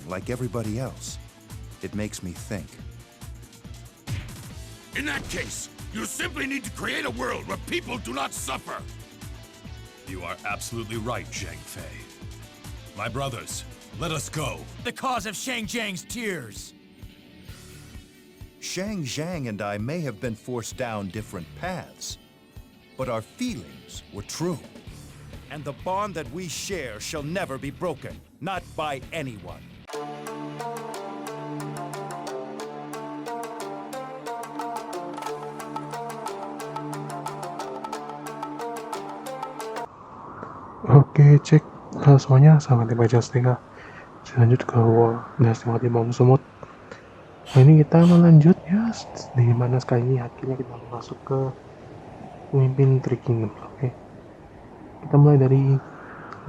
like everybody else. It makes me think. In that case, you simply need to create a world where people do not suffer. You are absolutely right, Zhang Fei. My brothers, let us go. The cause of Shang Jiang's tears. Zhang and I may have been forced down different paths, but our feelings were true. And the bond that we share shall never be broken, not by anyone. Oke, cek. Halo semuanya, selamat datang di Stega. Lanjut ke Dynasty Musou. Nah, ini kita melanjut ya, di mana sekali ini akhirnya kita masuk ke Pemimpin Kingdom. Oke, kita mulai dari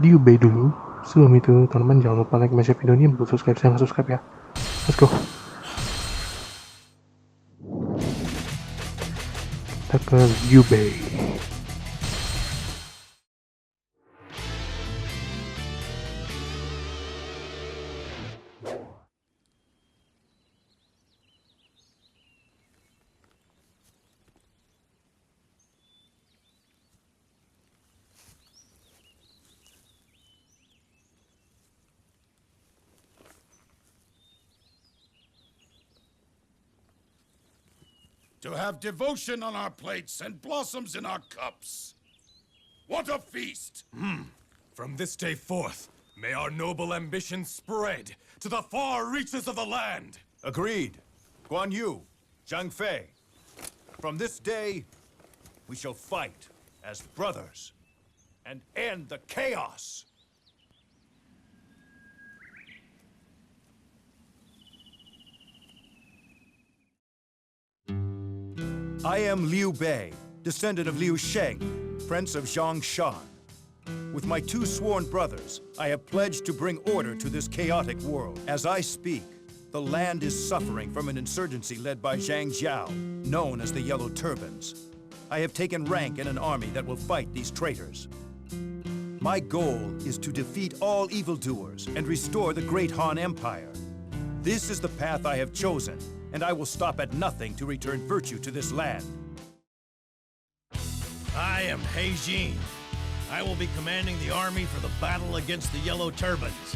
Liu Bei dulu. Sebelum itu, teman-teman jangan lupa like, share video ini, belum subscribe, jangan subscribe ya. Let's go. Kita ke Liu Bei. To have devotion on our plates and blossoms in our cups. What a feast! From this day forth, may our noble ambitions spread to the far reaches of the land. Agreed. Guan Yu, Zhang Fei. From this day, we shall fight as brothers and end the chaos. I am Liu Bei, descendant of Liu Sheng, Prince of Zhongshan. With my two sworn brothers, I have pledged to bring order to this chaotic world. As I speak, the land is suffering from an insurgency led by Zhang Jiao, known as the Yellow Turbans. I have taken rank in an army that will fight these traitors. My goal is to defeat all evildoers and restore the Great Han Empire. This is the path I have chosen, and I will stop at nothing to return virtue to this land. I am He Jin. I will be commanding the army for the battle against the Yellow Turbans.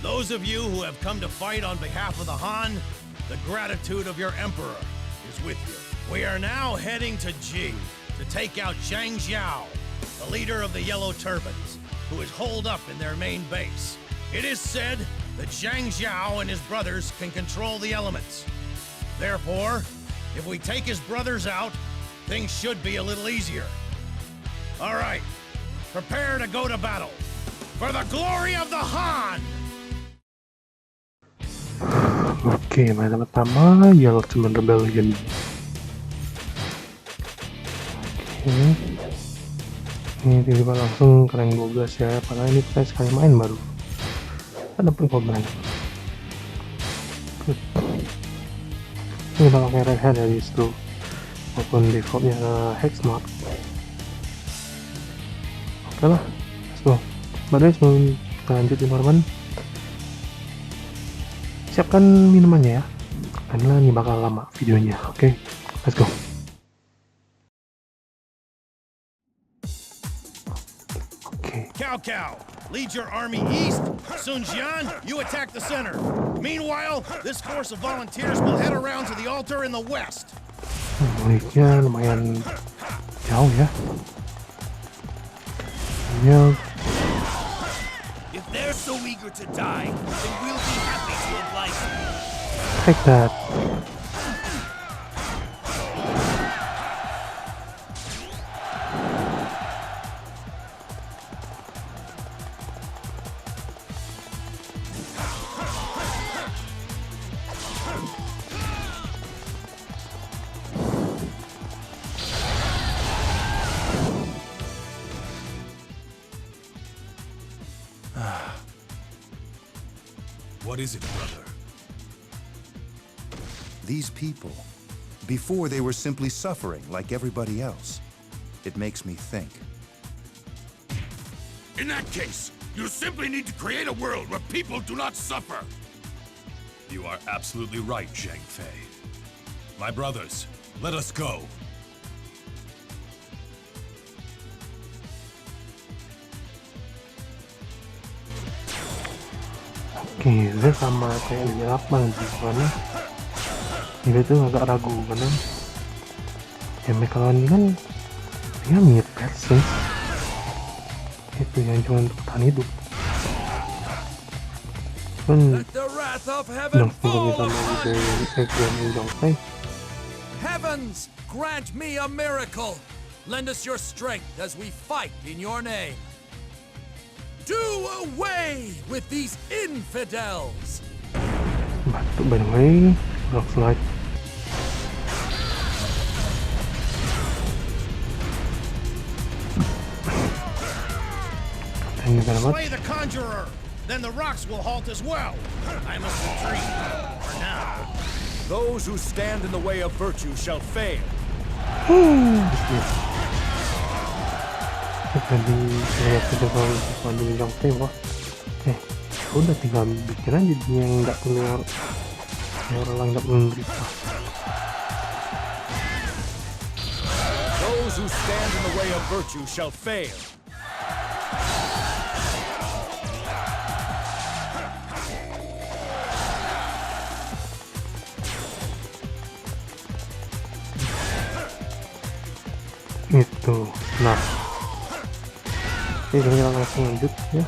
Those of you who have come to fight on behalf of the Han, the gratitude of your emperor is with you. We are now heading to Ji to take out Zhang Jiao, the leader of the Yellow Turbans, who is holed up in their main base. It is said that Zhang Jiao and his brothers can control the elements. Therefore, if we take his brothers out, things should be a little easier. All right, prepare to go to battle for the glory of the Han! Oke, mainan pertama Yellow Turban Rebellion. Oke, ini tiba-tiba langsung ke rank 12 ya, padahal ini kita sekali main baru. Ada perkembangan. Ini bakal kayak Rakyat dari situ, maupun defaultnya Hex Mod. Oke lah, let's go. Baru sebelum kita lanjutin teman-teman, siapkan minumannya ya, karena ini bakal lama videonya. Oke, let's go. Cao, lead your army east. Sun Jian, you attack the center. Meanwhile, this force of volunteers will head around to the altar in the west. Muliknya lumayan jauh ya. Ya. If they're so eager to die, then we'll be happy to oblige them. Take that. What is it, brother? These people, before they were simply suffering like everybody else. It makes me think. In that case, you simply need to create a world where people do not suffer. You are absolutely right, Zhang Fei. My brothers, let us go. Oke, dia sama kayak di apa gimana? Dia tuh agak ragu karena ya mereka lawan ini kan dia mirip versi itu yang cuma untuk tahan hidup. Kan udah tinggal sama dari Wuzhang Fei. Heavens, grant me a miracle. Lend us your strength as we fight in your name. Do away with these infidels. But by the way, looks like thank you very much. Slay the conjurer, then the rocks will halt as well. I must retreat for now. Those who stand in the way of virtue shall fail. Tadi lihat video kalau di Wuzhang Fei wah, udah tinggal bikin aja dia yang nggak perlu orang nggak perlu berita. Those who stand in the way of virtue shall fail. Itu, nah, kita langsung lanjut ya.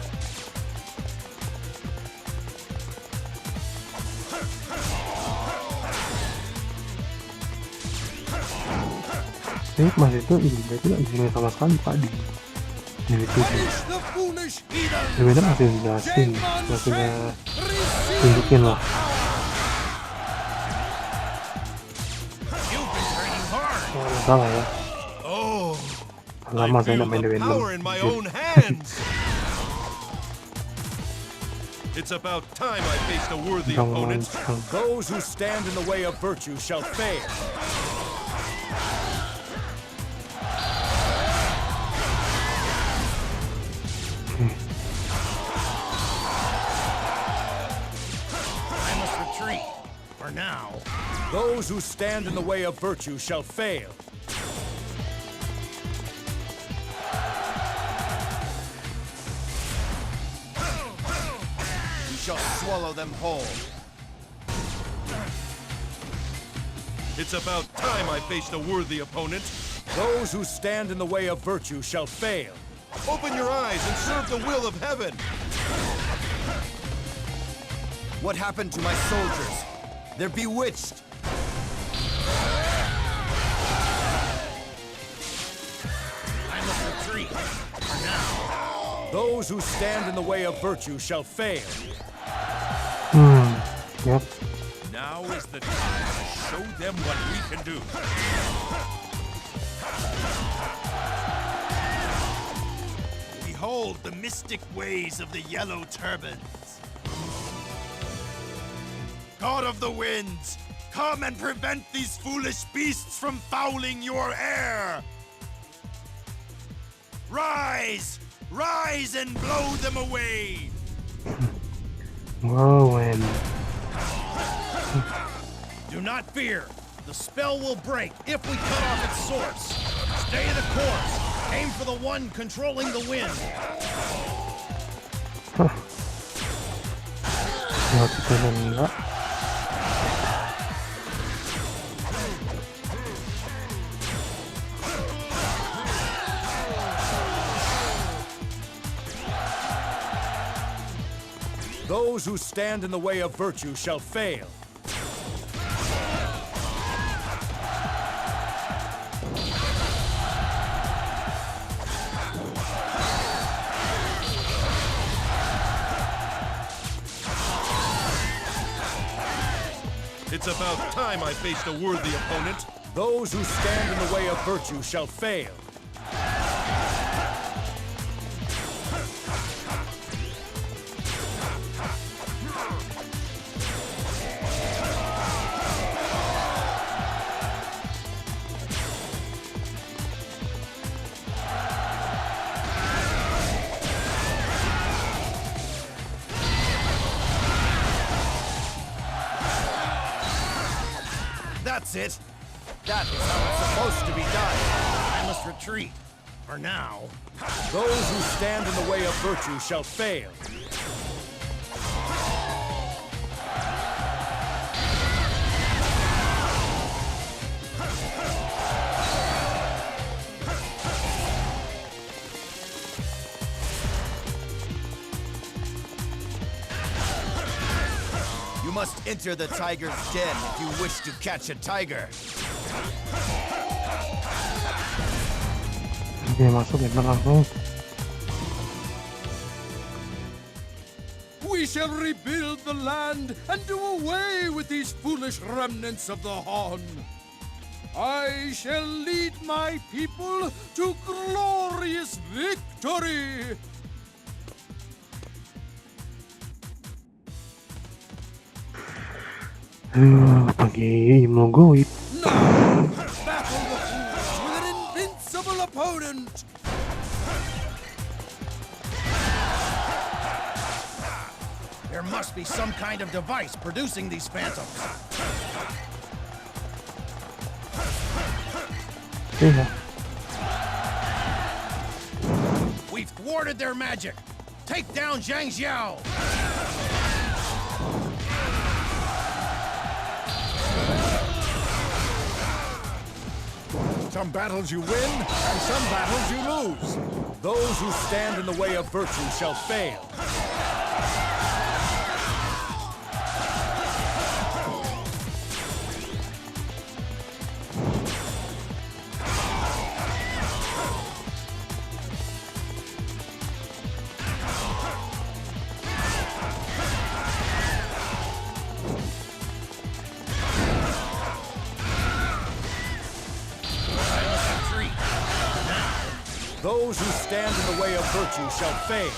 Mas itu dia tidak disini sama sekali Pak di itu berbeda masih jelasin maksudnya tunjukin lah salah ya lama saya main di It's about time I faced a worthy opponent. Those who stand in the way of virtue shall fail. I must retreat for now. Those who stand in the way of virtue shall fail. Swallow them whole. It's about time I faced a worthy opponent. Those who stand in the way of virtue shall fail. Open your eyes and serve the will of heaven. What happened to my soldiers? They're bewitched. I must retreat for now. Those who stand in the way of virtue shall fail. Yep. Now is the time to show them what we can do. Behold the mystic ways of the yellow turbans. God of the winds, come and prevent these foolish beasts from fouling your air. Rise! Rise and blow them away! Wow, man. Do not fear. The spell will break if we cut off its source. Stay the course. Aim for the one controlling the wind. Ya, kita enggak. Those who stand in the way of virtue shall fail. It's about time I faced a worthy opponent. Those who stand in the way of virtue shall fail. That's it. That is how it's supposed to be done. I must retreat. For now. Those who stand in the way of virtue shall fail. You must enter the tiger's den if you wish to catch a tiger. Oke, masuk ya langsung. We shall rebuild the land and do away with these foolish remnants of the Han. I shall lead my people to glorious victory. Pakai logo it. Now, battle the fools with an invincible opponent. There must be some kind of device producing these phantoms. Iya. We've thwarted their magic. Take down Zhang Xiao. Some battles you win, and some battles you lose. Those who stand in the way of virtue shall fail. Those who stand in the way of virtue shall fail.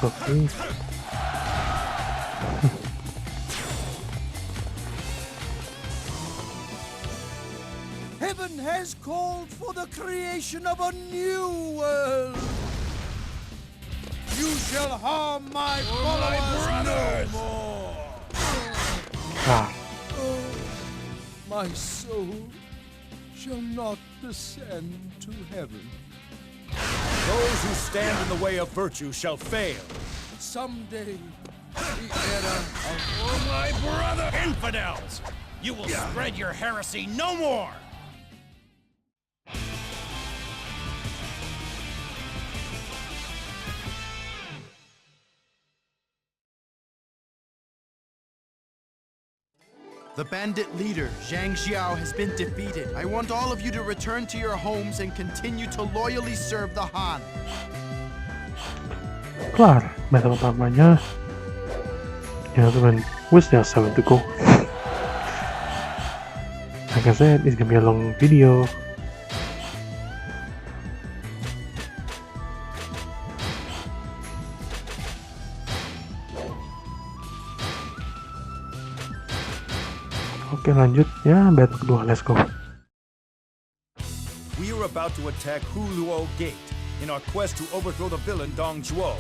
Oke. Heaven has called for the creation of a new world. You shall harm my followers no more. Nah, My soul shall not descend to heaven. Those who stand in the way of virtue shall fail. Someday, the era of Oh, my brother! Infidels! You will spread your heresy no more! The bandit leader, Zhang Xiao, has been defeated. I want all of you to return to your homes and continue to loyally serve the Han. kelar battle utamanya. Ya teman, we still have 7 to go. Like I said, it's gonna be a long video. Oke, lanjut ya, battle kedua, let's go. We are about to attack Hulao Gate in our quest to overthrow the villain Dong Zhuo.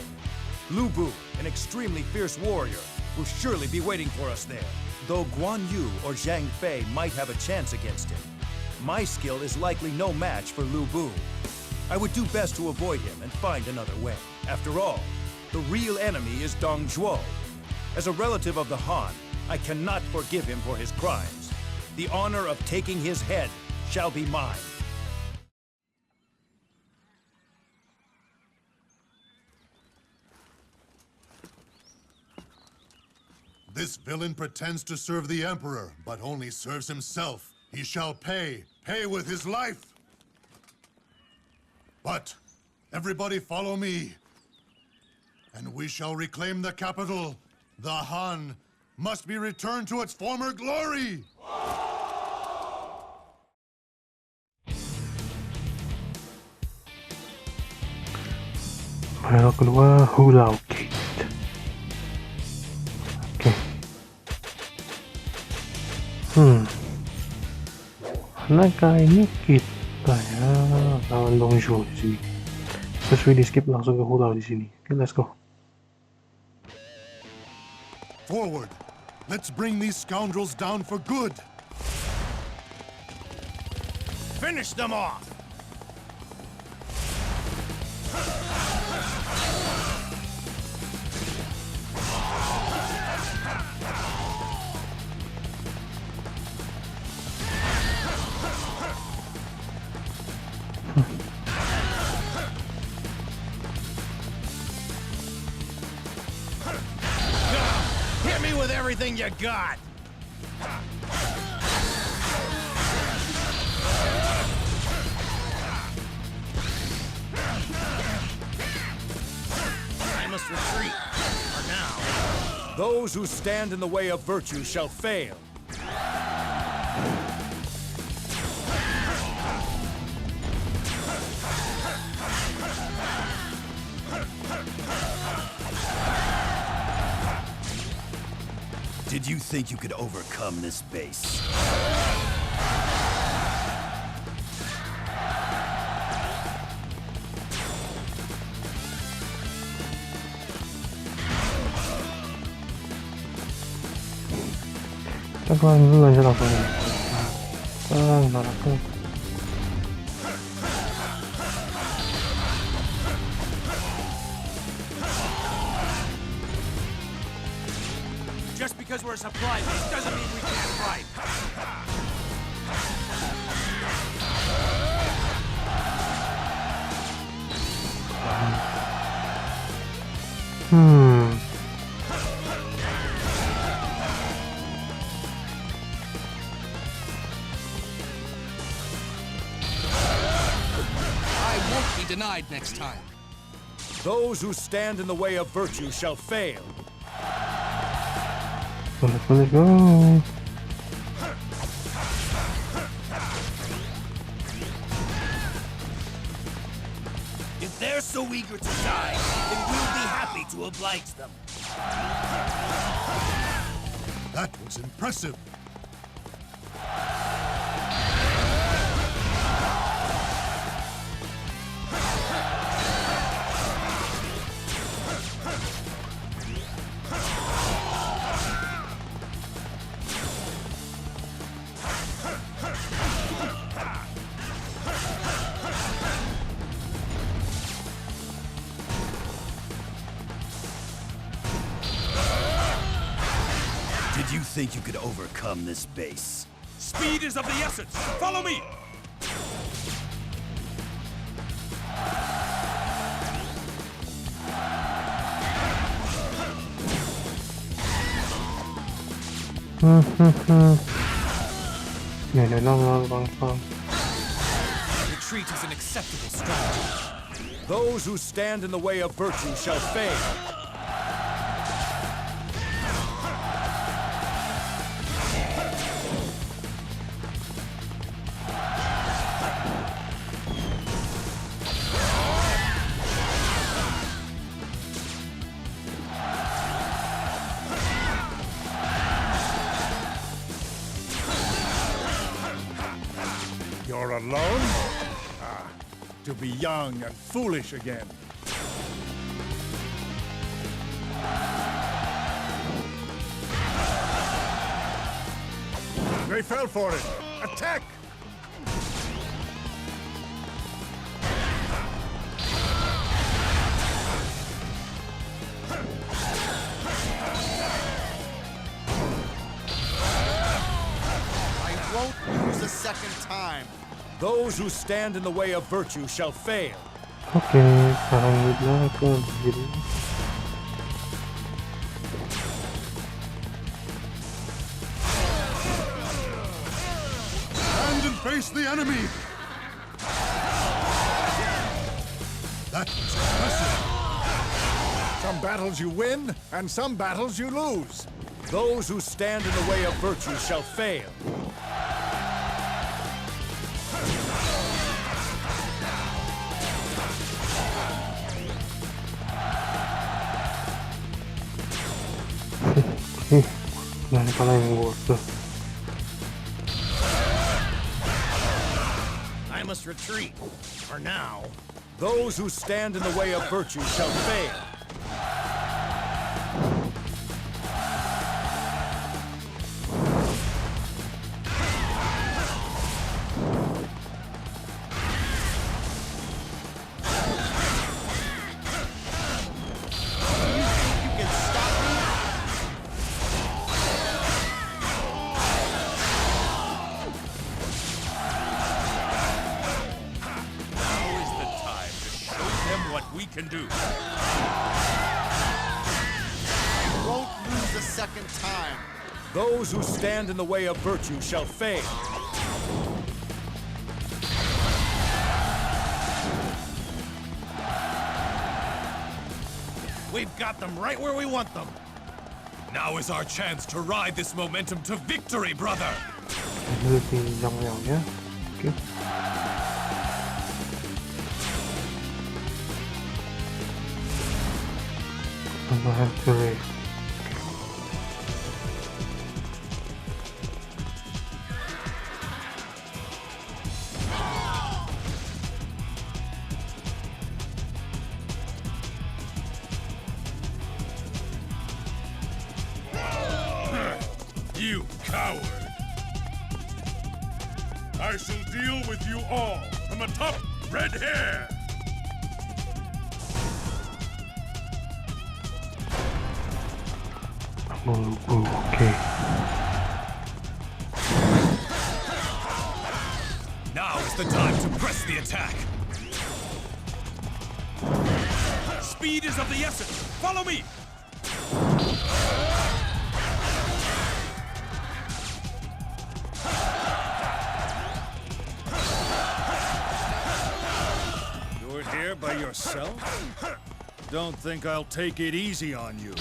Lu Bu, an extremely fierce warrior, will surely be waiting for us there. Though Guan Yu or Zhang Fei might have a chance against him, my skill is likely no match for Lu Bu. I would do best to avoid him and find another way. After all, the real enemy is Dong Zhuo. As a relative of the Han, I cannot forgive him for his crimes. The honor of taking his head shall be mine. This villain pretends to serve the Emperor, but only serves himself. He shall pay with his life. But everybody follow me, and we shall reclaim the capital. The Han must be returned to its former glory. Battle kedua, Hulao Gate. Oke. Karena kali ini kita kita ya lawan Musou di sini. Sesuai di skip langsung ke Hulao di sini. Oke, let's go. Forward! Let's bring these scoundrels down for good! Finish them off! Hit me with everything you got! I must retreat, for now. Those who stand in the way of virtue shall fail. Did you think you could overcome this base? Kita keluarin dulu aja langsung. Kalahkan. Just because we're a supply base doesn't mean we can't fight. I won't be denied next time. Those who stand in the way of virtue shall fail. Let's go. If they're so eager to die, then we'll be happy to oblige them. That was impressive. Did you think you could overcome this base? Speed is of the essence. Follow me. Retreat is an acceptable strategy. Those who stand in the way of virtue shall fail. You're alone? Ah, to be young and foolish again. They fell for it. Attack! I won't lose a second time. Those who stand in the way of virtue shall fail. Oke, sekarang di belakang jadi. Stand and face the enemy! That was impressive. Some battles you win, and some battles you lose. Those who stand in the way of virtue shall fail. Jangan kalian bodoh. I'm must retreat. For now. Those who stand in the way of virtue shall fail. Can do. Won't lose a second time. Those who stand in the way of virtue shall fail. We've got them right where we want them. Now is our chance to ride this momentum to victory, brother! Ini pinjang-pinjangnya. Oke. Tambahan cerai. You coward! I shall deal with you all from atop red hair! Okay. Now is the time to press the attack. Speed is of the essence. Follow me. You're here by yourself? Don't think I'll take it easy on you.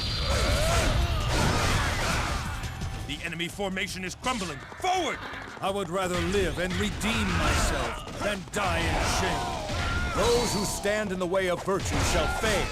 The enemy formation is crumbling. Forward! I would rather live and redeem myself than die in shame. Those who stand in the way of virtue shall fail.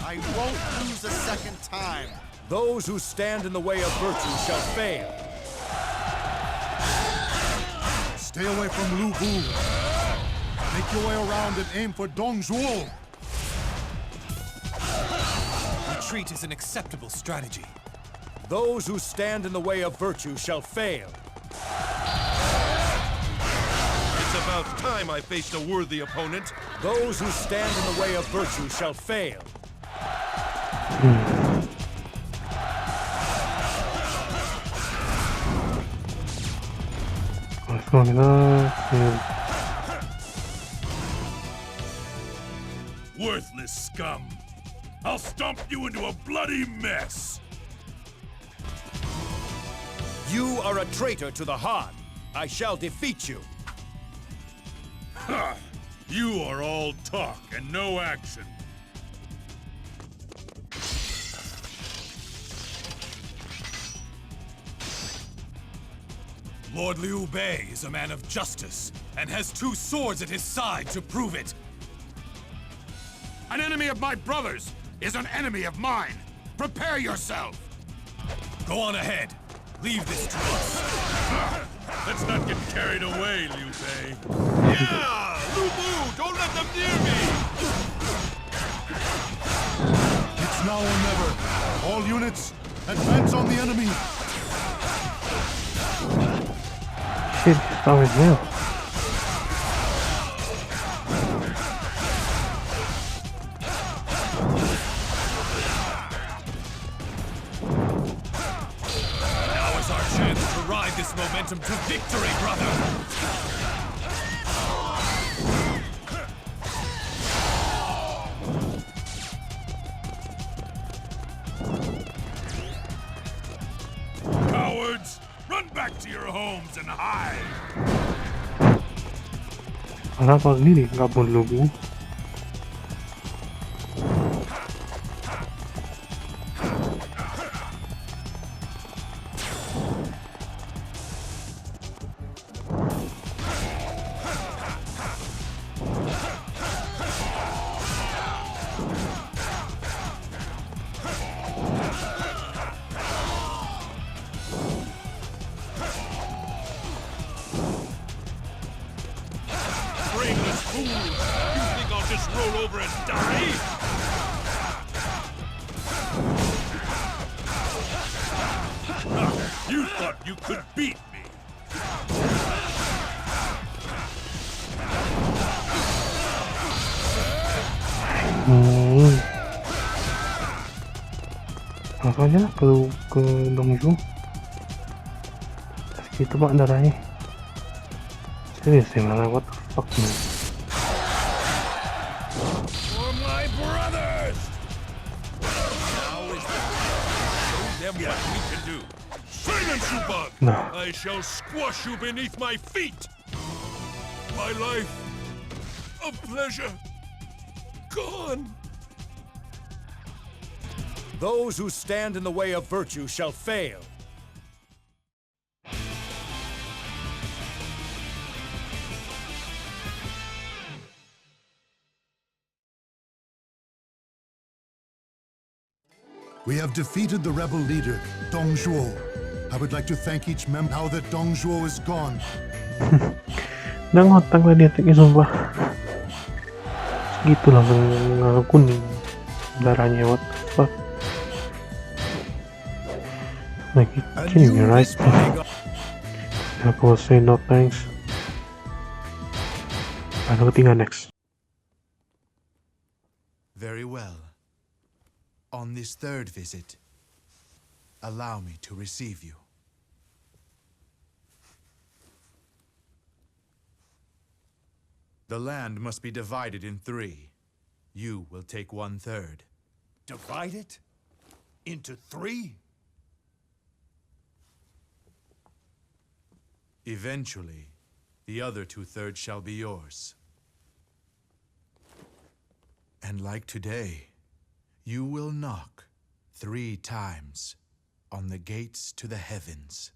I won't lose a second time. Those who stand in the way of virtue shall fail. Stay away from Lu Bu. Make your way around and aim for Dong Zhuo. Retreat is an acceptable strategy. Those who stand in the way of virtue shall fail. It's about time I faced a worthy opponent. Those who stand in the way of virtue shall fail. Worthless scum. I'll stomp you into a bloody mess. You are a traitor to the Han. I shall defeat you. Ha! You are all talk and no action. Lord Liu Bei is a man of justice, and has 2 swords at his side to prove it. An enemy of my brother's is an enemy of mine. Prepare yourself. Go on ahead. Leave this to us. Let's not get carried away, Liu Bei. Yeah! Lu Bu, don't let them near me! It's now or never. All units, advance on the enemy. Shit, that was real. Now is our chance to ride this momentum to victory, brother! Cowards! Run back to your homes and hide! Karena kalau ini nih nggak pun lugu. useless fools! You think I'll just roll over and die? You thought you could beat me! Langsung aja lah ke Dongju. Segitu pak darahnya. Serius ya malah, what the fuck man. For my brothers! Now is the time. Show them what we can do. Silence, you bug! Nah. I shall squash you beneath my feet! My life of pleasure gone! Those who stand in the way of virtue shall fail. We have defeated the rebel leader, Dong Zhuo. I would like to thank each member now that Dong Zhuo is gone. Udah ngotak lah dia attack-nya sumpah. Segitu langsung kuning darahnya, what the fuck. Like, kidding me, right? I will say no thanks. Ano ketinggalan next? Very well. On this third visit, allow me to receive you. The land must be divided in 3. You will take 1/3. Divide it? Into 3? Eventually, the other 2/3 shall be yours. And like today, you will knock 3 times on the gates to the heavens.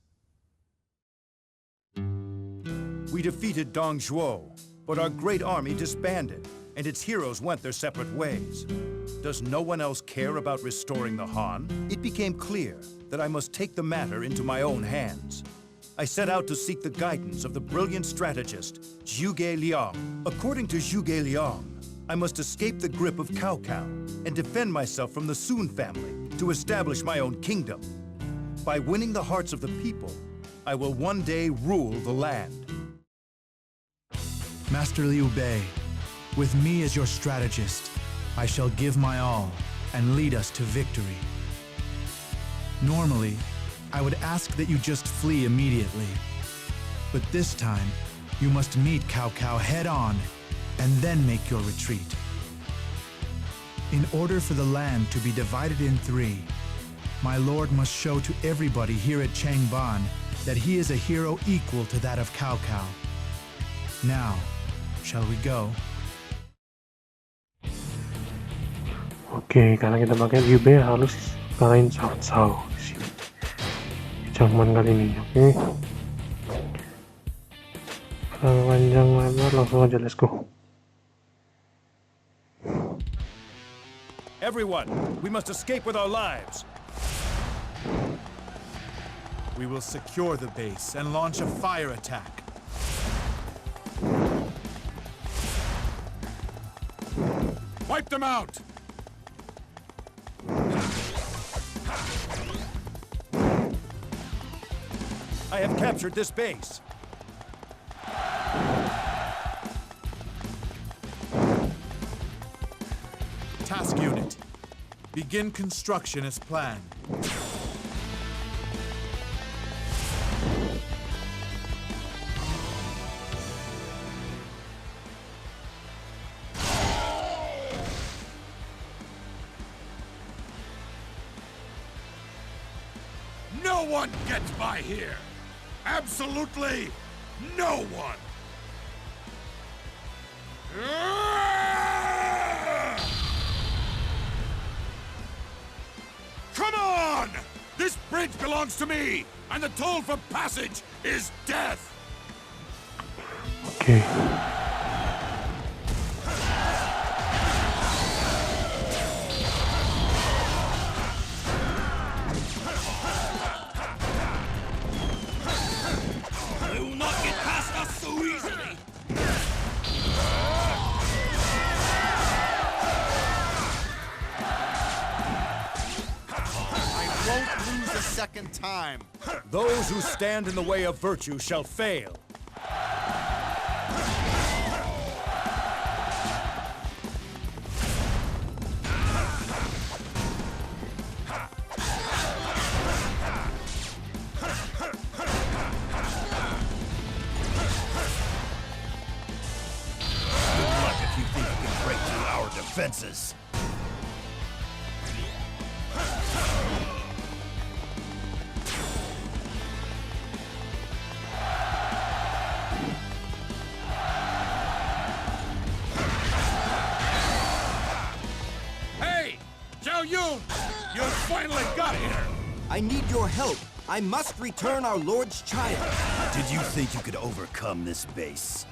We defeated Dong Zhuo, but our great army disbanded, and its heroes went their separate ways. Does no one else care about restoring the Han? It became clear that I must take the matter into my own hands. I set out to seek the guidance of the brilliant strategist, Zhuge Liang. According to Zhuge Liang, I must escape the grip of Cao Cao and defend myself from the Sun family to establish my own kingdom. By winning the hearts of the people, I will one day rule the land. Master Liu Bei, with me as your strategist, I shall give my all and lead us to victory. Normally, I would ask that you just flee immediately. But this time, you must meet Cao Cao head-on and then make your retreat. In order for the land to be divided in 3, my lord must show to everybody here at Changban that he is a hero equal to that of Cao Cao. Now, shall we go? Oke, karena kita pakai Liu Bei harus kalahin Cao di sini. Changban kali ini, oke. Panjang lebar, langsung aja, let's go. Everyone, we must escape with our lives. We will secure the base and launch a fire attack. Wipe them out! I have captured this base. Task unit, begin construction as planned. No one gets by here! Absolutely no one! Come on! This bridge belongs to me, and the toll for passage is death! Oke. They will not get past us so easily! second time. Those who stand in the way of virtue shall fail. Good luck if you think you can break through our defenses. You finally got here! I need your help. I must return our Lord's child. Did you think you could overcome this base?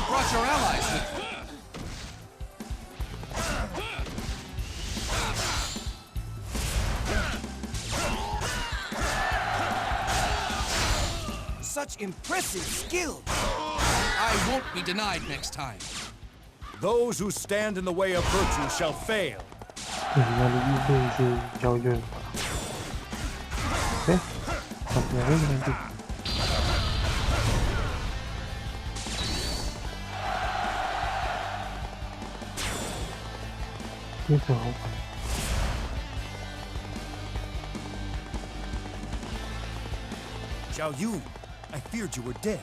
Brought your allies with you. Such impressive skill. I won't be denied next time. Those who stand in the way of virtue shall fail. Jauh-jauh yang oke, sampai lagi nanti. Gitu. Zhao Yu, I feared you were dead.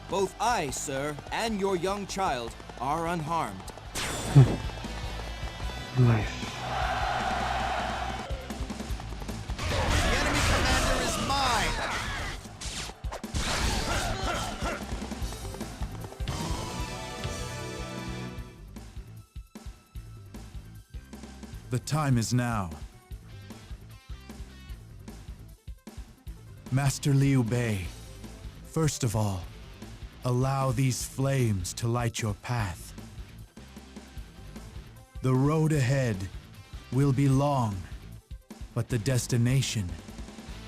Both I, sir, and your young child are unharmed. Nice. The enemy commander is mine! The time is now. Master Liu Bei, first of all, allow these flames to light your path. The road ahead will be long, but the destination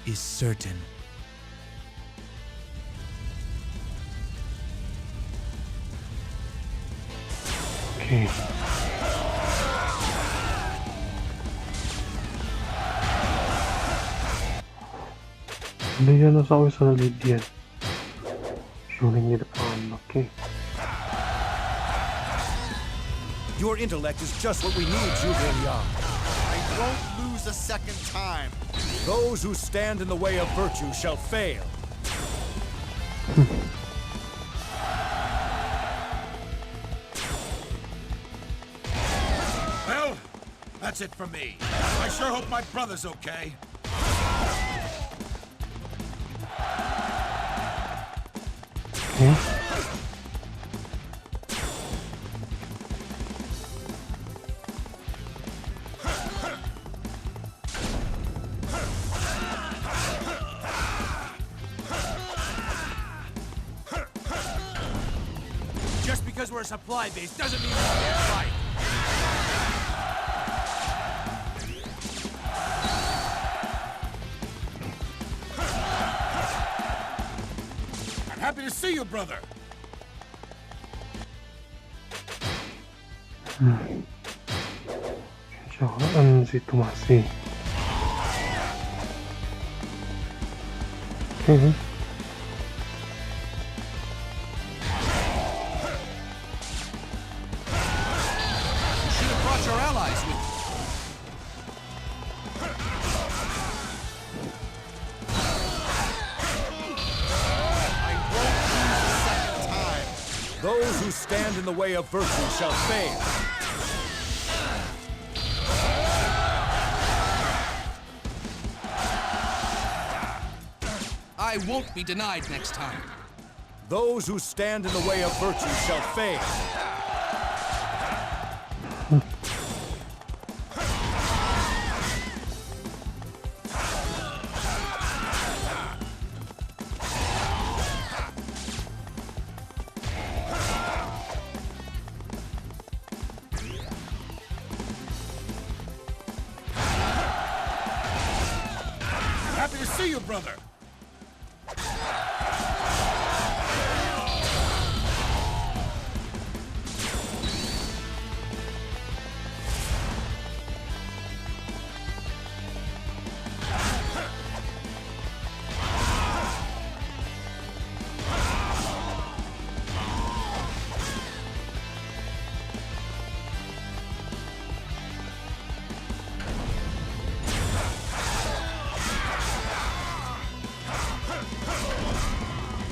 is certain. Okay. Hindi yan nasa sa lead yan. Yiling di depan, okay. Your intellect is just what we need, Zhuge Liang. I won't lose a second time. Those who stand in the way of virtue shall fail. Well, that's it for me. I sure hope my brother's okay. Okay. Just because we're a supply base doesn't mean we can't fight. Happy to see you, brother. Kecoaan situasi. Okay. Should have brought your allies with you. Those who stand in the way of virtue shall fail. I won't be denied next time. Those who stand in the way of virtue shall fail. brother.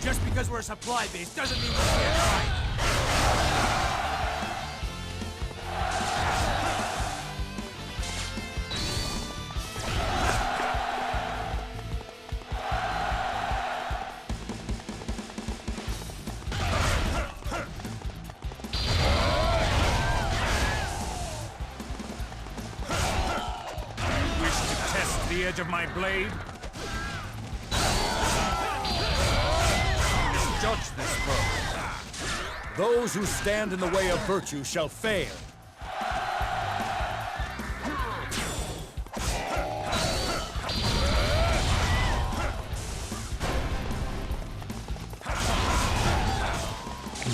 Just because we're a supply base doesn't mean we can't fight. You wish to test the edge of my blade? Judge this foe. Those who stand in the way of virtue shall fail.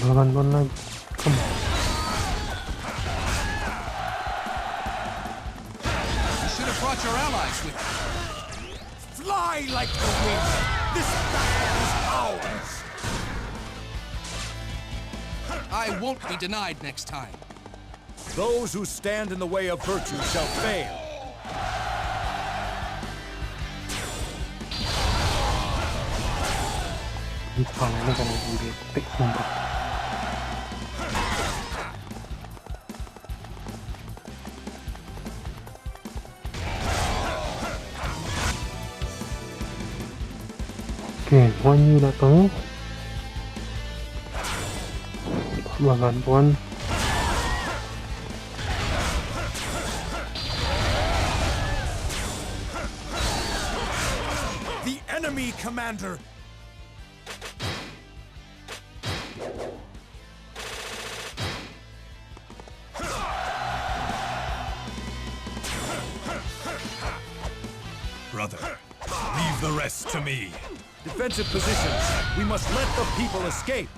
Lawan lagi. Come on. You should have brought your allies with you. Fly like the wind! This battle is ours! I won't be denied next time. Those who stand in the way of virtue shall fail. Di tangannya kan bete sumpah. Oke, Guan Yu datang. Bahkan Tuan. The enemy commander! Brother, leave the rest to me. Defensive positions. We must let the people escape.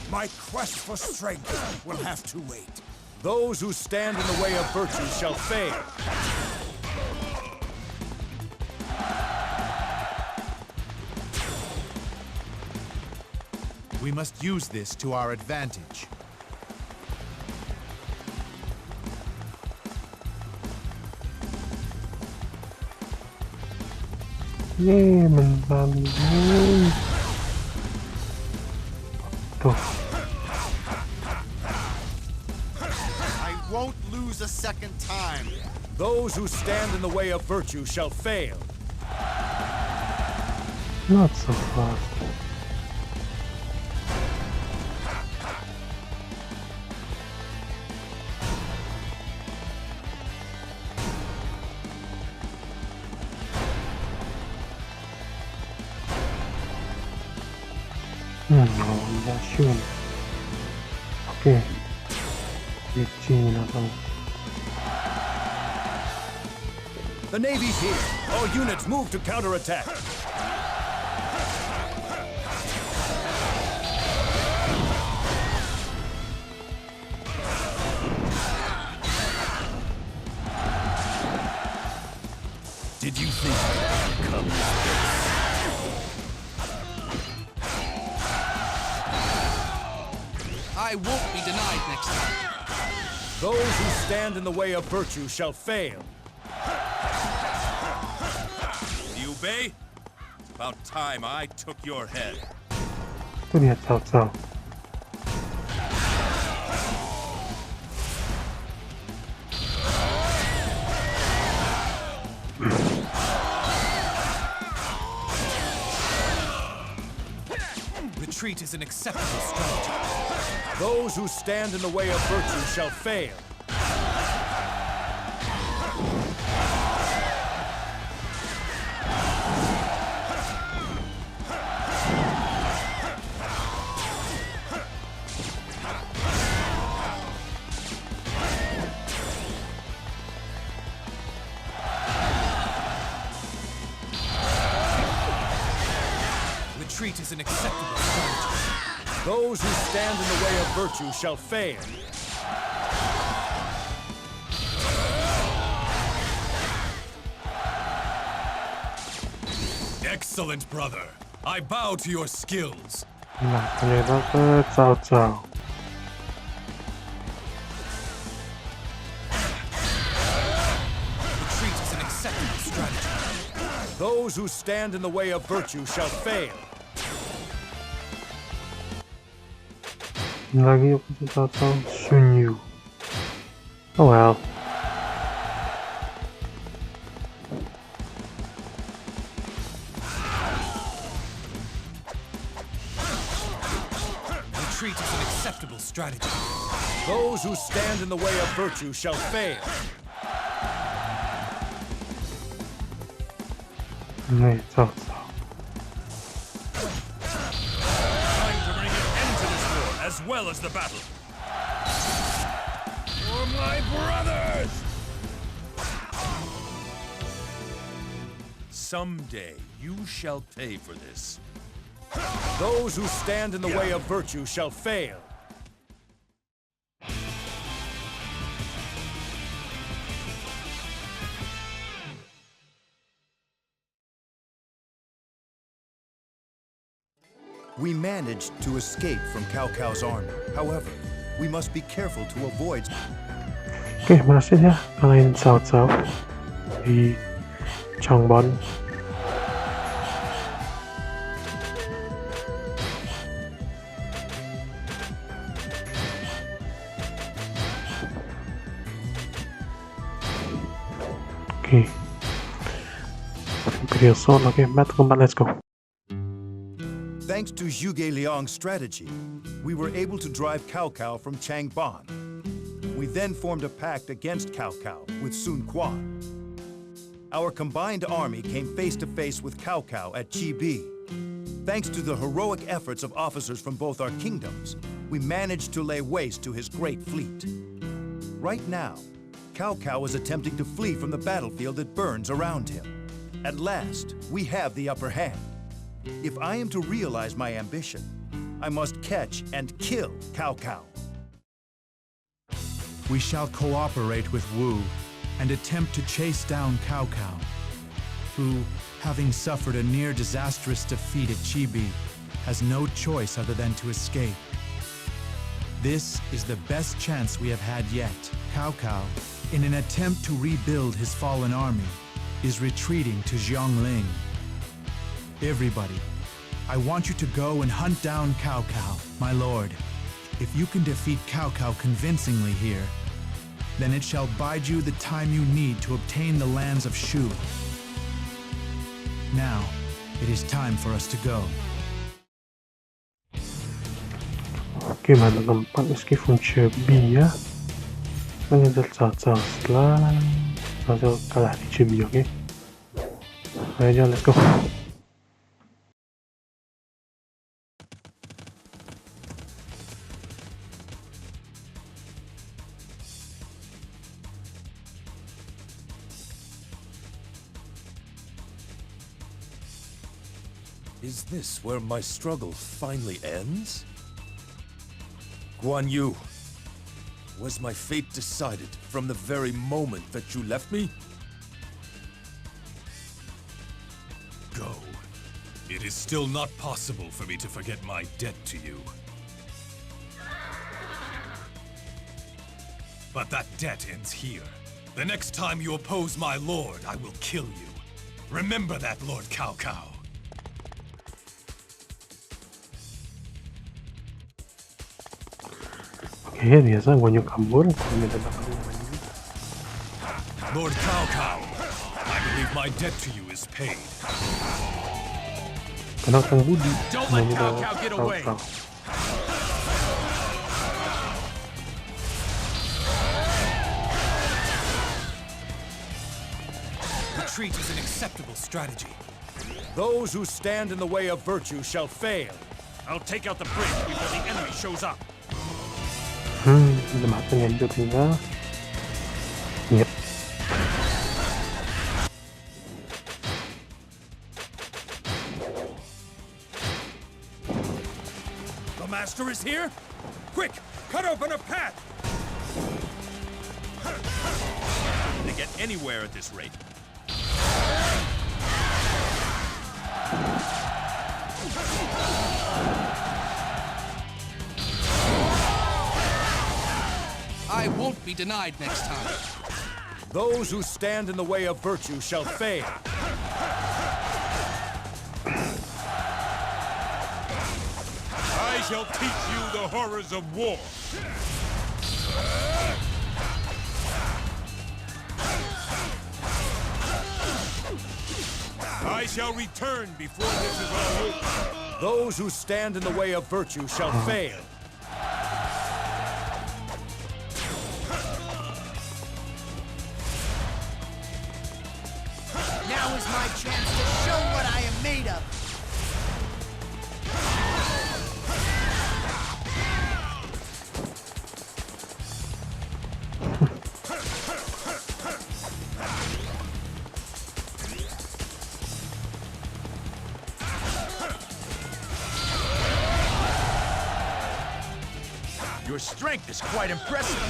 My quest for strength will have to wait. Those who stand in the way of virtue shall fail. We must use this to our advantage. Yeay, mental. Tuh. I won't lose a second time. Those who stand in the way of virtue shall fail. Not so fast. Yashun. Oke. Yiling datang. The Navy's here. All units move to counterattack. Did you think I'd come this? I won't be denied next time. Those who stand in the way of virtue shall fail. Liu Bei? It's about time I took your head. Tuh dia Cao. Retreat is an acceptable strategy. Those who stand in the way of virtue shall fail. Retreat is an acceptable strategy. Those who stand in the way of virtue shall fail. Excellent, brother. I bow to your skills. Nah, ternyata ke Cao Cao. Retreat is an acceptable strategy. Those who stand in the way of virtue shall fail. Lagi apa sih Cao Cao? Sun Yu. Oh well. Retreat is an acceptable strategy. Those who stand in the way of virtue shall fail. Nih, Cao Cao. Time to bring an end to this war as well as the battle. For my brothers! Someday you shall pay for this. Those who stand in the way of virtue shall fail. We managed to escape from Cao Cao's army. However, we must be careful to avoid... Oke, berhasil ya kalahin Cao Cao di Changban. Oke. Imperial Sword, oke, battle keempat, let's go. Thanks to Zhuge Liang's strategy, we were able to drive Cao Cao from Changban. We then formed a pact against Cao Cao with Sun Quan. Our combined army came face to face with Cao Cao at Chibi. Thanks to the heroic efforts of officers from both our kingdoms, we managed to lay waste to his great fleet. Right now, Cao Cao is attempting to flee from the battlefield that burns around him. At last, we have the upper hand. If I am to realize my ambition, I must catch and kill Cao Cao. We shall cooperate with Wu and attempt to chase down Cao Cao, who, having suffered a near disastrous defeat at Chibi, has no choice other than to escape. This is the best chance we have had yet. Cao Cao, in an attempt to rebuild his fallen army, is retreating to Yiling. Everybody, I want you to go and hunt down Cao Cao, my lord. If you can defeat Cao Cao convincingly here, then it shall bide you the time you need to obtain the lands of Shu. Now, it is time for us to go. Oke, battle keempat meskipun Chibi ya. Kita ngejar Cao Cao setelah Cao Cao kalah di Chibi, oke? Ayo, let's go. Is this where my struggle finally ends? Guan Yu, was my fate decided from the very moment that you left me? Go. It is still not possible for me to forget my debt to you. But that debt ends here. The next time you oppose my lord, I will kill you. Remember that, Lord Cao Cao. Oke, biasa Guan Yu kabur. Lord Cao Cao, I believe my debt to you is paid. Karena Kang Budi. Don't let Cao Cao get away. Retreat is an acceptable strategy. Those who stand in the way of virtue shall fail. I'll take out the bridge before the enemy shows up. Udah matang ya, tinggal. Yep. master is here? Quick, cut open a path! To get anywhere at this rate. I won't be denied next time. Those who stand in the way of virtue shall fail. I shall teach you the horrors of war. I shall return before this is all over. Those who stand in the way of virtue shall fail. Now is my chance to show what I am made of. Your strength is quite impressive.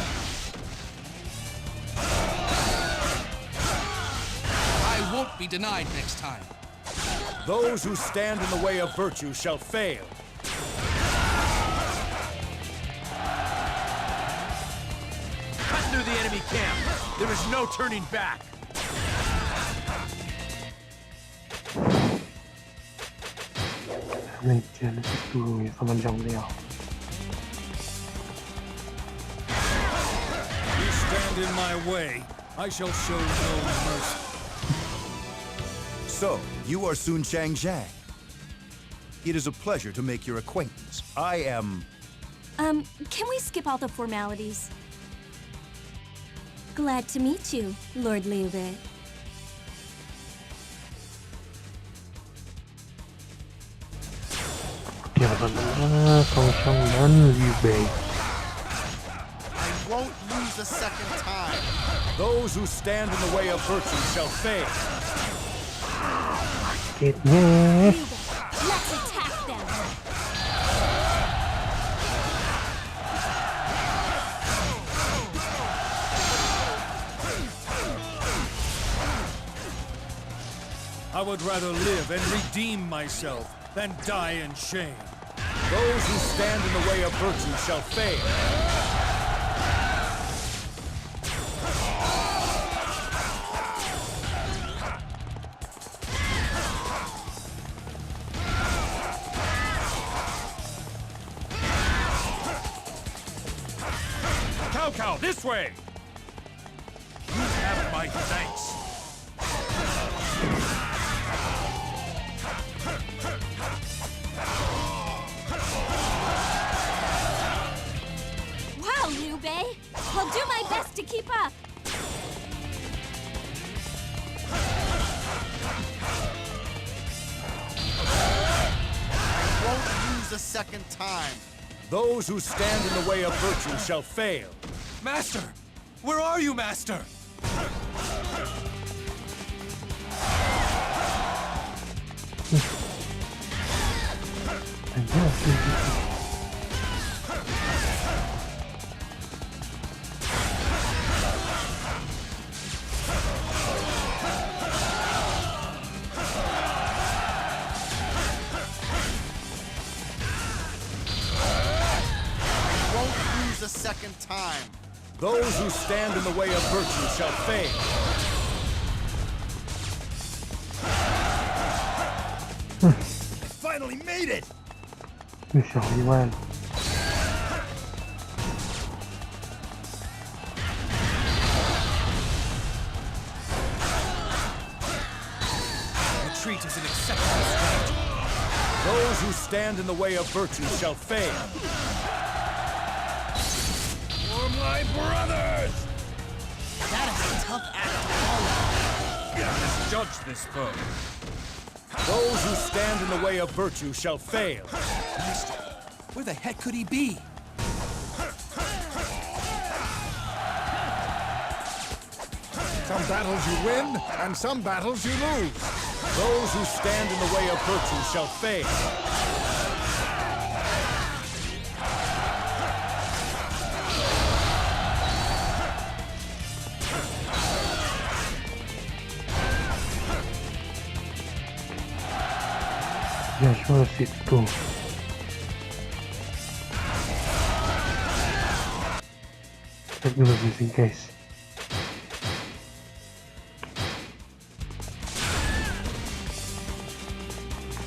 I won't be denied next time. Those who stand in the way of virtue shall fail. Cut through the enemy camp. There is no turning back. Này chiến từ phần văn dòng đèo. You stand in my way, I shall show no mercy. So, you are Sun Changban. It is a pleasure to make your acquaintance. I am... Can we skip all the formalities? Glad to meet you, Lord Liu Bei. Tong Changban Liu Bei. I won't lose a second time. Those who stand in the way of virtue shall fail. Kitnya. Let's attack them! I would rather live and redeem myself than die in shame. Those who stand in the way of virtue shall fail. Cow, this way! You have my thanks. Wow, Liu Bei! I'll do my best to keep up! I won't lose a second time. Those who stand in the way of virtue shall fail. Master! Where are you, Master? A second time. Those who stand in the way of virtue shall fail. Finally made it! You shall be well. Retreat is an acceptable strategy. Those who stand in the way of virtue shall fail. My brothers! That is a tough act to follow. Misjudge this foe. Those who stand in the way of virtue shall fail. Master, where the heck could he be? Some battles you win, and some battles you lose. Those who stand in the way of virtue shall fail. Ya sure situ. Cek dulu sih guys.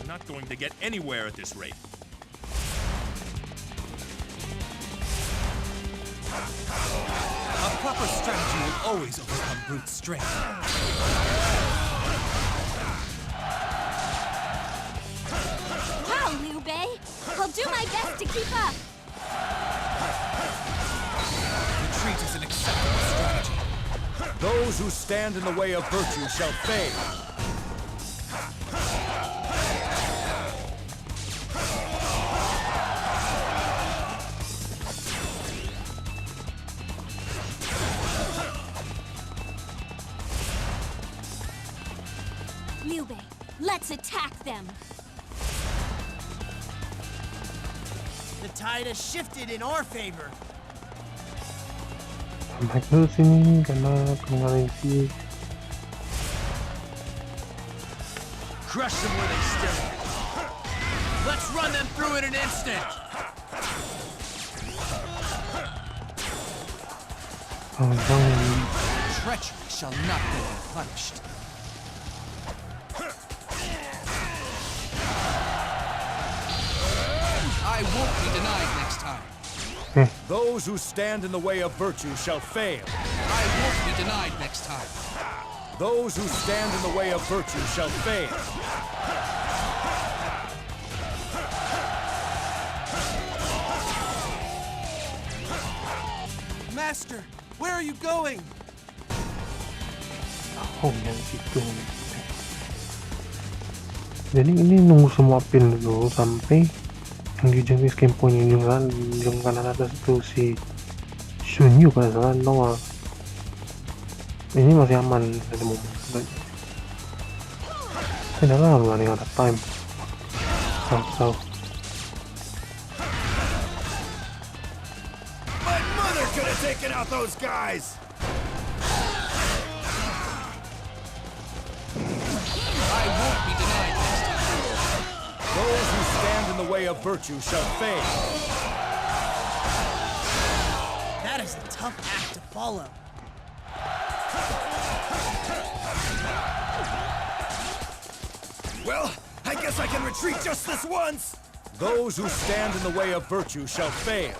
Not going to get anywhere at this rate. A proper strategy will always overcome brute strength. Wow, Liu Bei! I'll do my best to keep up! Retreat is an acceptable strategy. Those who stand in the way of virtue shall fail. Liu Bei, let's attack them! The tide has shifted in our favor. Baik dulu sini karena ketinggalan si. Crush them where they stand. Let's run them through in an instant. Treachery shall not go unpunished. I won't be denied next time. Those who stand in the way of virtue shall fail. I won't be denied next time. Those who stand in the way of virtue shall fail. Master, where are you going? Oh, yang situ. Jadi ini nunggu semua pin dulu sampai yang di jenis kemponya yang kanan atas itu si Shunyu pada salah Noah. Ini masih aman dari momen. Tidak lama nih ada time. So. My mother could have taken out those guys! I won't be denied next time. Those who stand in the way of virtue shall fail. That is a tough act to follow. Well, I guess I can retreat just this once! Those who stand in the way of virtue shall fail.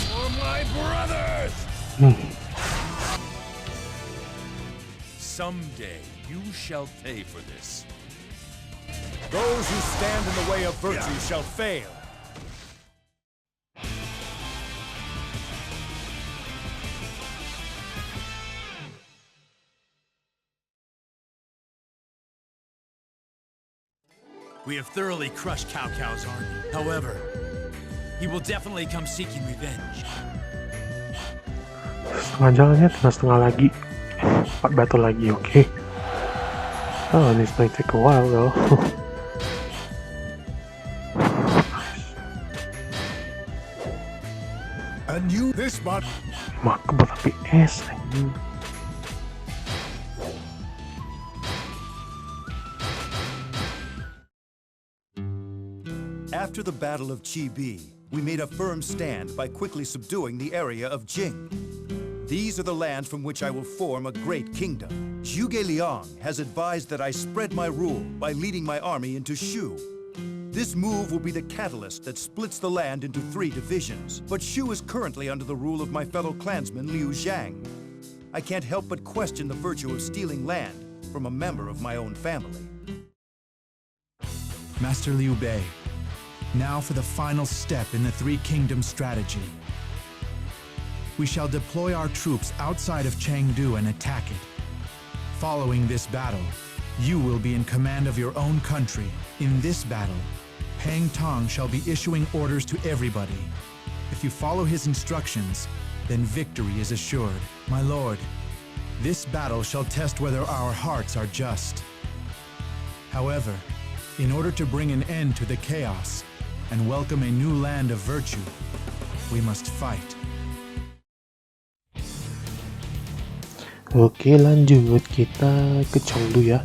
For my brothers! Someday you shall pay for this. Those who stand in the way of virtue shall fail. We have thoroughly crushed Cao Cao's army. However, he will definitely come seeking revenge. Setengah jalannya tinggal setengah lagi. 4 battle lagi, okay. Oh, this might take a while though. And you, this month. Maka berapa PS anjing. After the Battle of Chibi, we made a firm stand by quickly subduing the area of Jing. These are the lands from which I will form a great kingdom. Zhuge Liang has advised that I spread my rule by leading my army into Shu. This move will be the catalyst that splits the land into 3 divisions, but Shu is currently under the rule of my fellow clansman Liu Zhang. I can't help but question the virtue of stealing land from a member of my own family. Master Liu Bei, now for the final step in the 3 Kingdoms strategy. We shall deploy our troops outside of Chengdu and attack it. Following this battle, you will be in command of your own country. In this battle, Pang Tong shall be issuing orders to everybody. If you follow his instructions, then victory is assured. My lord, this battle shall test whether our hearts are just. However, in order to bring an end to the chaos, and welcome a new land of virtue, we must fight. Oke, lanjut kita ke Chengdu ya.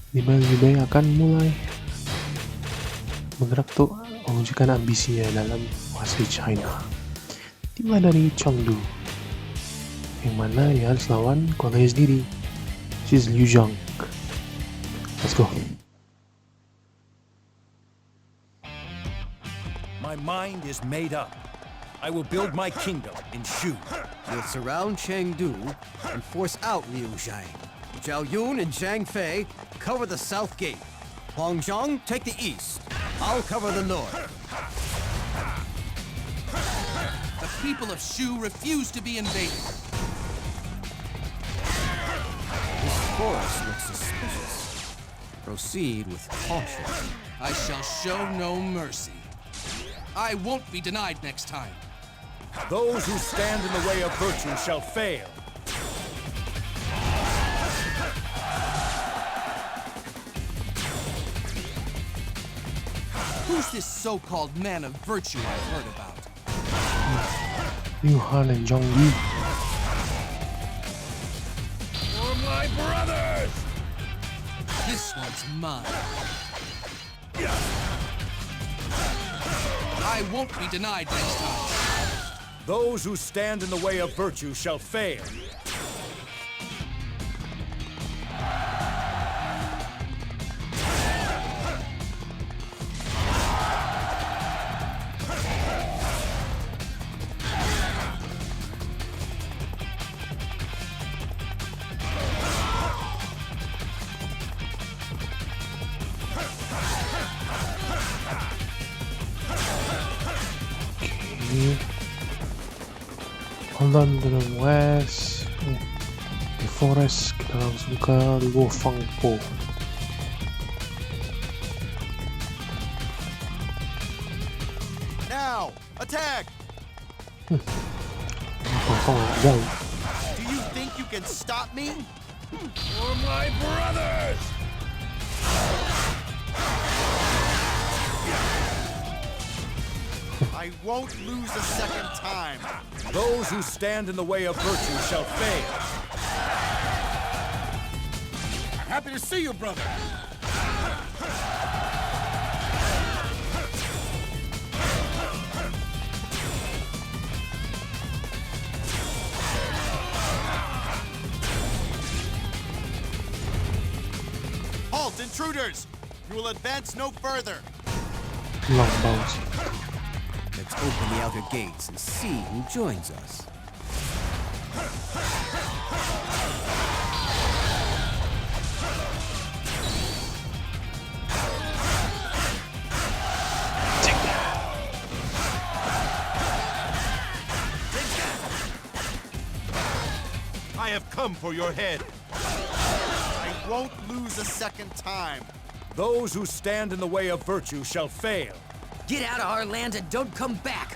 Liu-bei akan mulai bergerak tuh menunjukkan ambisinya dalam menguasai China. Dimulai dari Chengdu, yang mana dia harus lawan keluarganya sendiri, which is Wuzhang. Let's go. My mind is made up. I will build my kingdom in Shu. We'll surround Chengdu and force out Liuzhang. Zhao Yun and Zhang Fei cover the south gate. Huang Zhang take the east. I'll cover the north. The people of Shu refuse to be invaded. This forest looks suspicious. Proceed with caution. I shall show no mercy. I won't be denied next time. Those who stand in the way of virtue shall fail. Who's this so-called man of virtue I've heard about? Liu Han and Zhang Yi. For my brothers! This one's mine. I won't be denied next time. Those who stand in the way of virtue shall fail. Hold on to the west. Di forest kita langsung ke Wuzhang. Now, attack! Jauh. Do you think you can stop me? For my brothers! I won't lose a second time. Those who stand in the way of virtue shall fail. Happy to see you, brother. Halt, intruders! You will advance no further. Langbao. Let's open the outer gates and see who joins us. I have come for your head. I won't lose a second time. Those who stand in the way of virtue shall fail. Get out of our land and don't come back!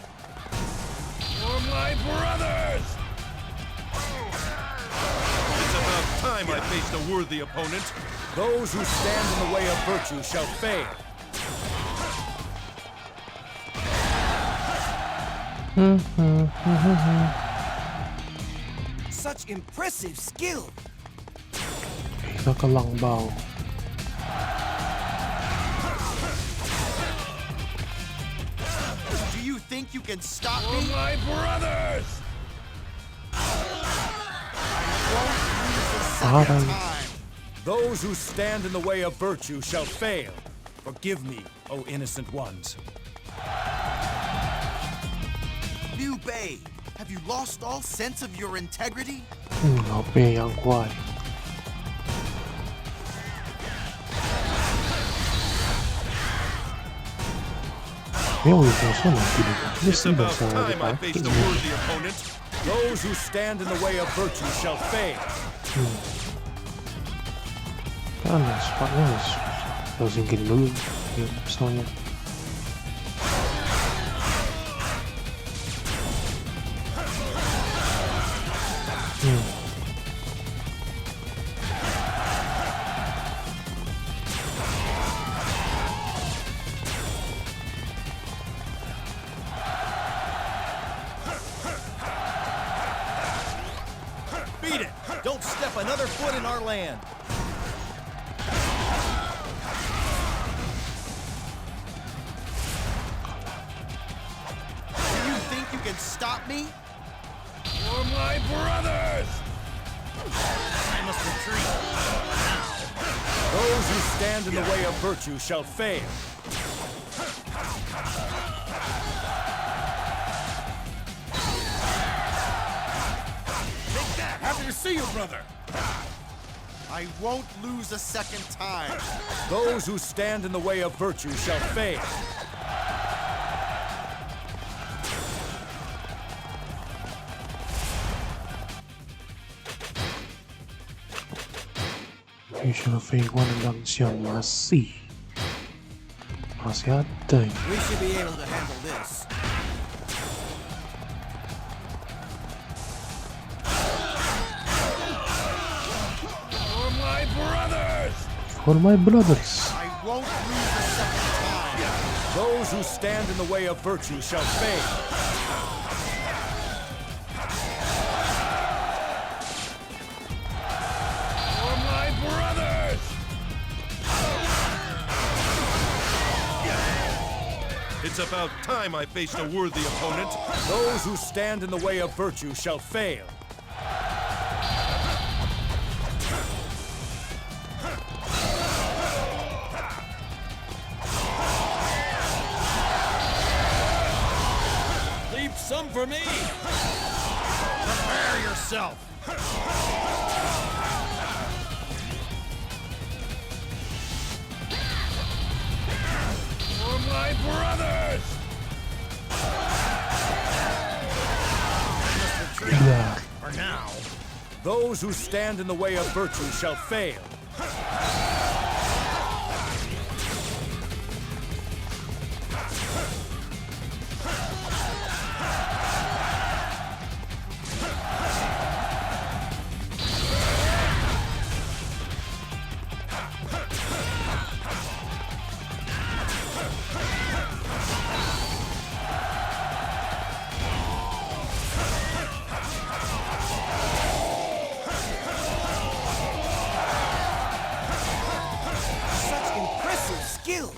For my brothers! It's about time I faced a worthy opponent. Those who stand in the way of virtue shall fail. Such impressive skill. Kita ke Langbao. Do you think you can stop For me? my brothers! Second time. Those who stand in the way of virtue shall fail. Forgive me, O innocent ones. Liu Bei, have you lost all sense of your integrity? HP yang kuat. It's about time I faced a worthy opponent. Those who stand in the way of virtue shall fail. Panas, panas. Kita singkirin dulu pistolnya. step another foot in our land. Do you think you can stop me? For my brothers! I must retreat. Those who stand in the way of virtue shall fail. Happy to see you, brother. I won't lose a second time. Those who stand in the way of virtue shall fail. Fusion of A1 hanggang Xiang masih ada ya. We should be able to handle this. For my brothers! For my brothers. I won't lose a second time. Those who stand in the way of virtue shall fail. For my brothers! It's about time I faced a worthy opponent. Those who stand in the way of virtue shall fail. Leave some for me. Prepare yourself. For my brothers! Gila. For now. Those who stand in the way of virtue shall fail. Such impressive skill.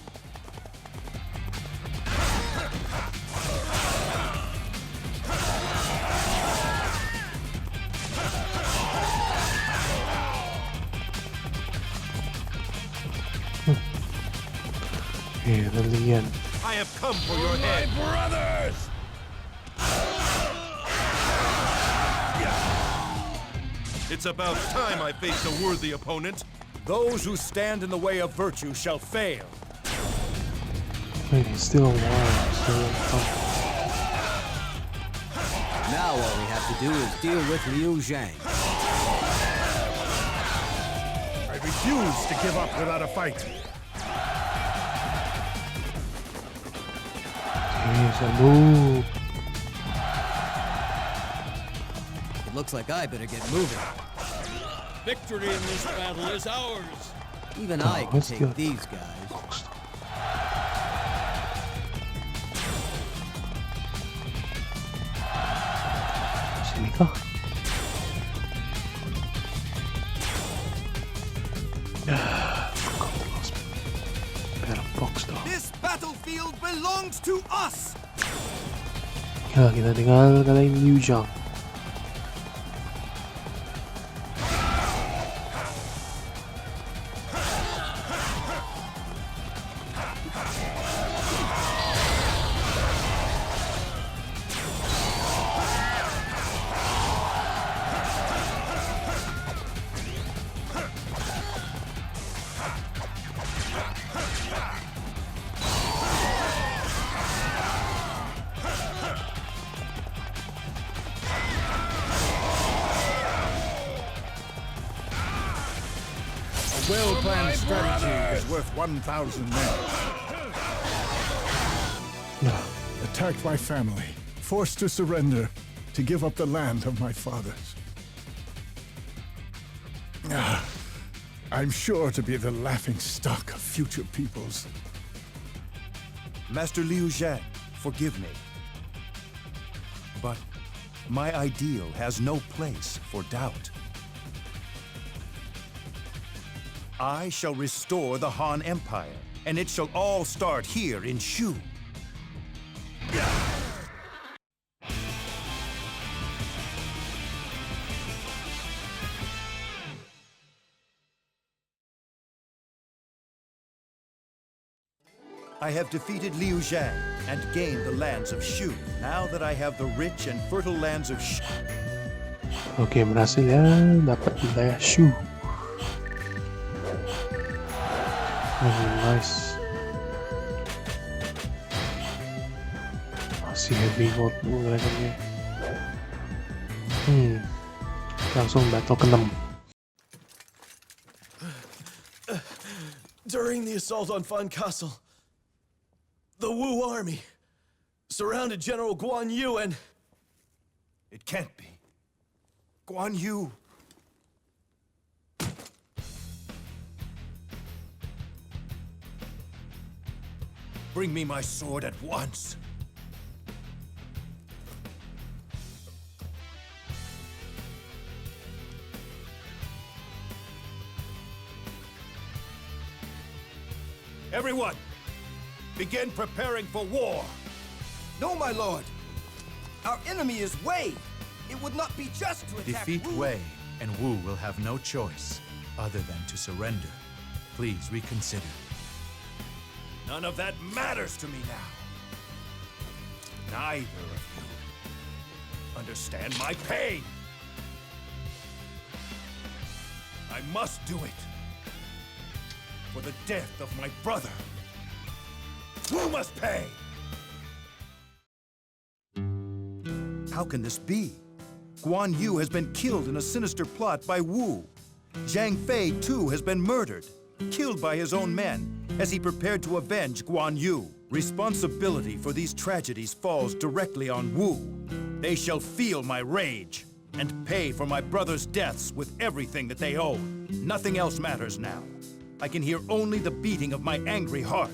Alien. I have come for your My head. brothers! It's about time I faced a worthy opponent. Those who stand in the way of virtue shall fail. Wait, he's still alive. Still alive. Now all we have to do is deal with Liu Zhang. I refuse to give up without a fight. Jeez, aduh. It looks like I better get moving. Victory in this battle is ours. Even I can let's take do it. these guys. Sini kah? Forgot the last pair of box though. This battlefield belongs to us. Ya, kita tinggal kalahin Liu Zhang. A well-planned strategy is worth 1,000 men. Attacked by family, forced to surrender, to give up the land of my fathers. I'm sure to be the laughing stock of future peoples. Master Liu Zhang, forgive me. But my ideal has no place for doubt. I shall restore the Han Empire, and it shall all start here in Shu. I have defeated Liu Zhang and gained the lands of Shu. Now that I have the rich and fertile lands of Shu. Oke, berhasil ya, dapat wilayah Shu. Nice. Masih heavy gold gerakannya. Langsung battle ke-6. During the assault on Fan Castle, the Wu army surrounded General Guan Yu and... It can't be. Guan Yu. Bring me my sword at once. Everyone, begin preparing for war. No, my lord. Our enemy is Wei. It would not be just to attack Defeat Wu. Wei, and Wu will have no choice other than to surrender. Please reconsider. None of that matters to me now. Neither of you understand my pain. I must do it. For the death of my brother. Who must pay? How can this be? Guan Yu has been killed in a sinister plot by Wu. Zhang Fei, too, has been murdered, killed by his own men, as he prepared to avenge Guan Yu. Responsibility for these tragedies falls directly on Wu. They shall feel my rage and pay for my brother's deaths with everything that they own. Nothing else matters now. I can hear only the beating of my angry heart,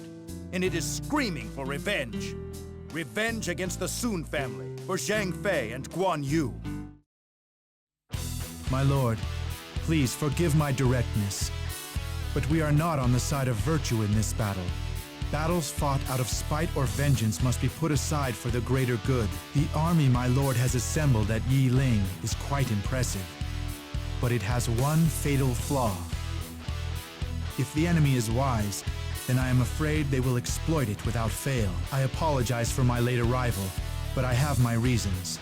and it is screaming for revenge. Revenge against the Sun family, for Zhang Fei and Guan Yu. My lord, please forgive my directness, but we are not on the side of virtue in this battle. Battles fought out of spite or vengeance must be put aside for the greater good. The army my lord has assembled at Yiling is quite impressive, but it has one fatal flaw. If the enemy is wise, then I am afraid they will exploit it without fail. I apologize for my late arrival, but I have my reasons.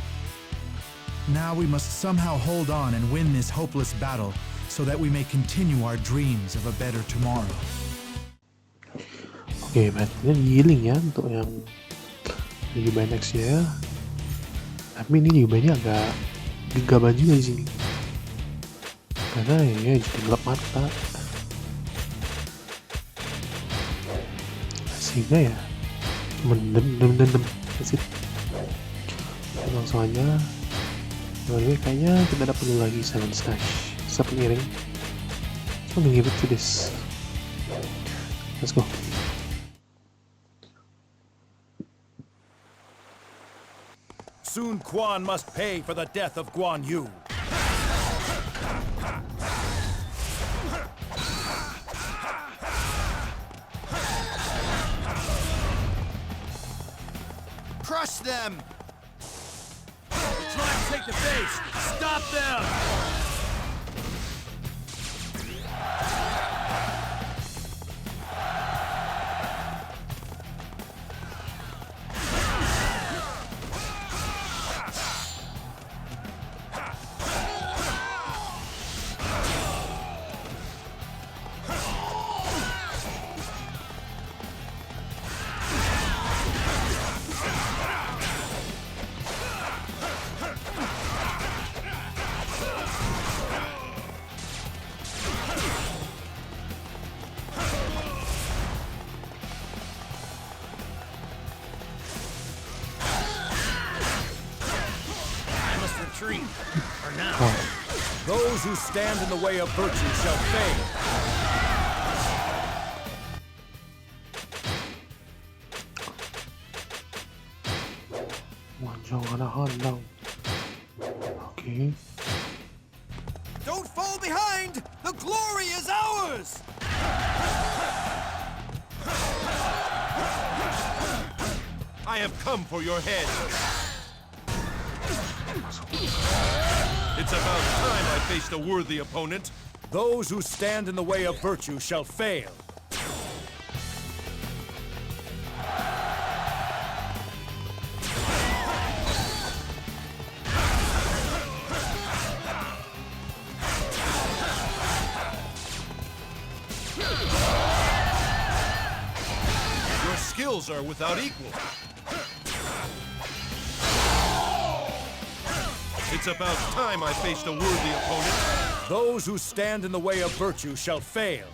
Now we must somehow hold on and win this hopeless battle so that we may continue our dreams of a better tomorrow. Oke, berarti Yiling ya untuk yang Juga next ya. Tapi ini juga ini agak gegabah juga di sini. Karena ya jadi gelap mata. Sehingga ya mendem. Asik. Langsung aja. Ini kayaknya kita ada perlu lagi 7 stash. Bisa pengiring. So we give it to this. Let's go. Sun Quan must pay for the death of Guan Yu. Crush them! Try to take the base! Stop them! Those who stand in the way of virtue shall fail. Wuzhang ada Hulao. Okay. Don't fall behind! The glory is ours! I have come for your head. It's about time I faced a worthy opponent. Those who stand in the way of virtue shall fail. Your skills are without equal. It's about time I faced a worthy opponent. Those who stand in the way of virtue shall fail.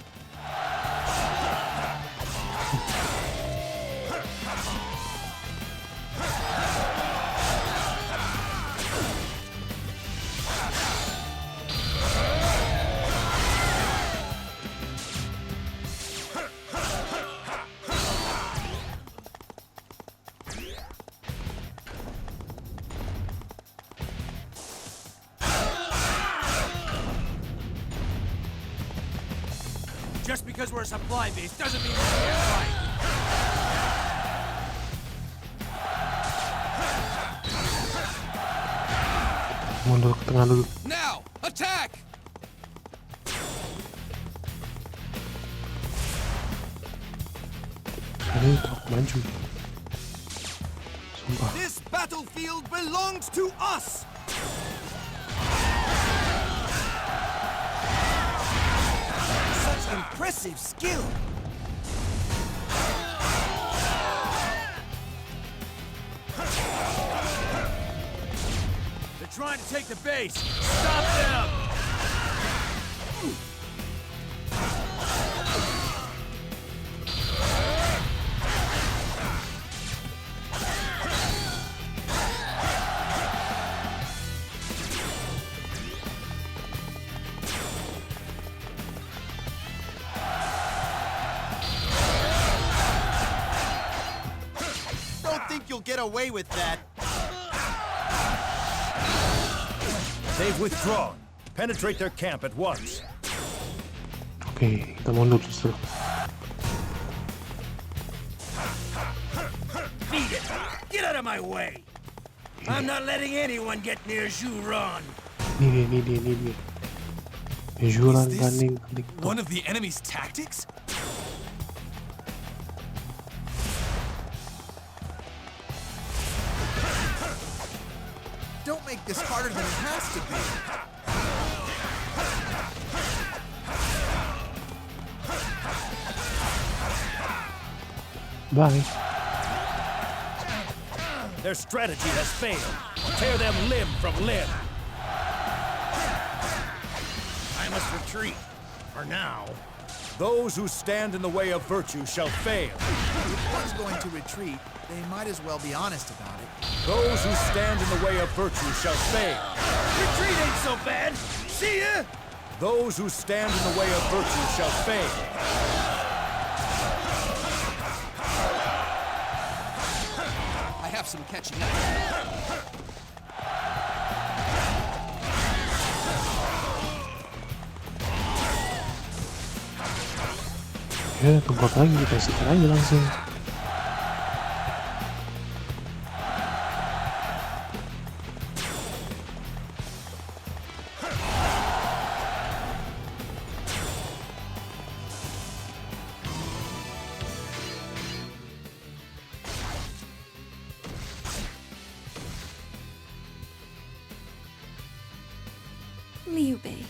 Just because we're a supply base doesn't mean we can't fight. Mundur ke tengah dulu. Now, attack! Ini aku maju. Sumpah. This battlefield belongs to us! Such impressive skill! They're trying to take the base. Stop them! Don't think you'll get away with that. They've withdrawn. Penetrate their camp at once. Oke, kita mundur justru. Beat it! Get out of my way! I'm not letting anyone get near Zhuran. Ini dia. Jualan kan Ning. One of the enemy's tactics? Don't make this harder than it has to be. Bye. Their strategy has failed. Tear them limb from limb. I must retreat. For now. Those who stand in the way of virtue shall fail. If one's going to retreat, they might as well be honest about it. Those who stand in the way of virtue shall fail. Retreat ain't so bad! See ya! Those who stand in the way of virtue shall fail. I have some catching up. Ya, tunggu apa lagi, kita sikat aja langsung. Liu Bei.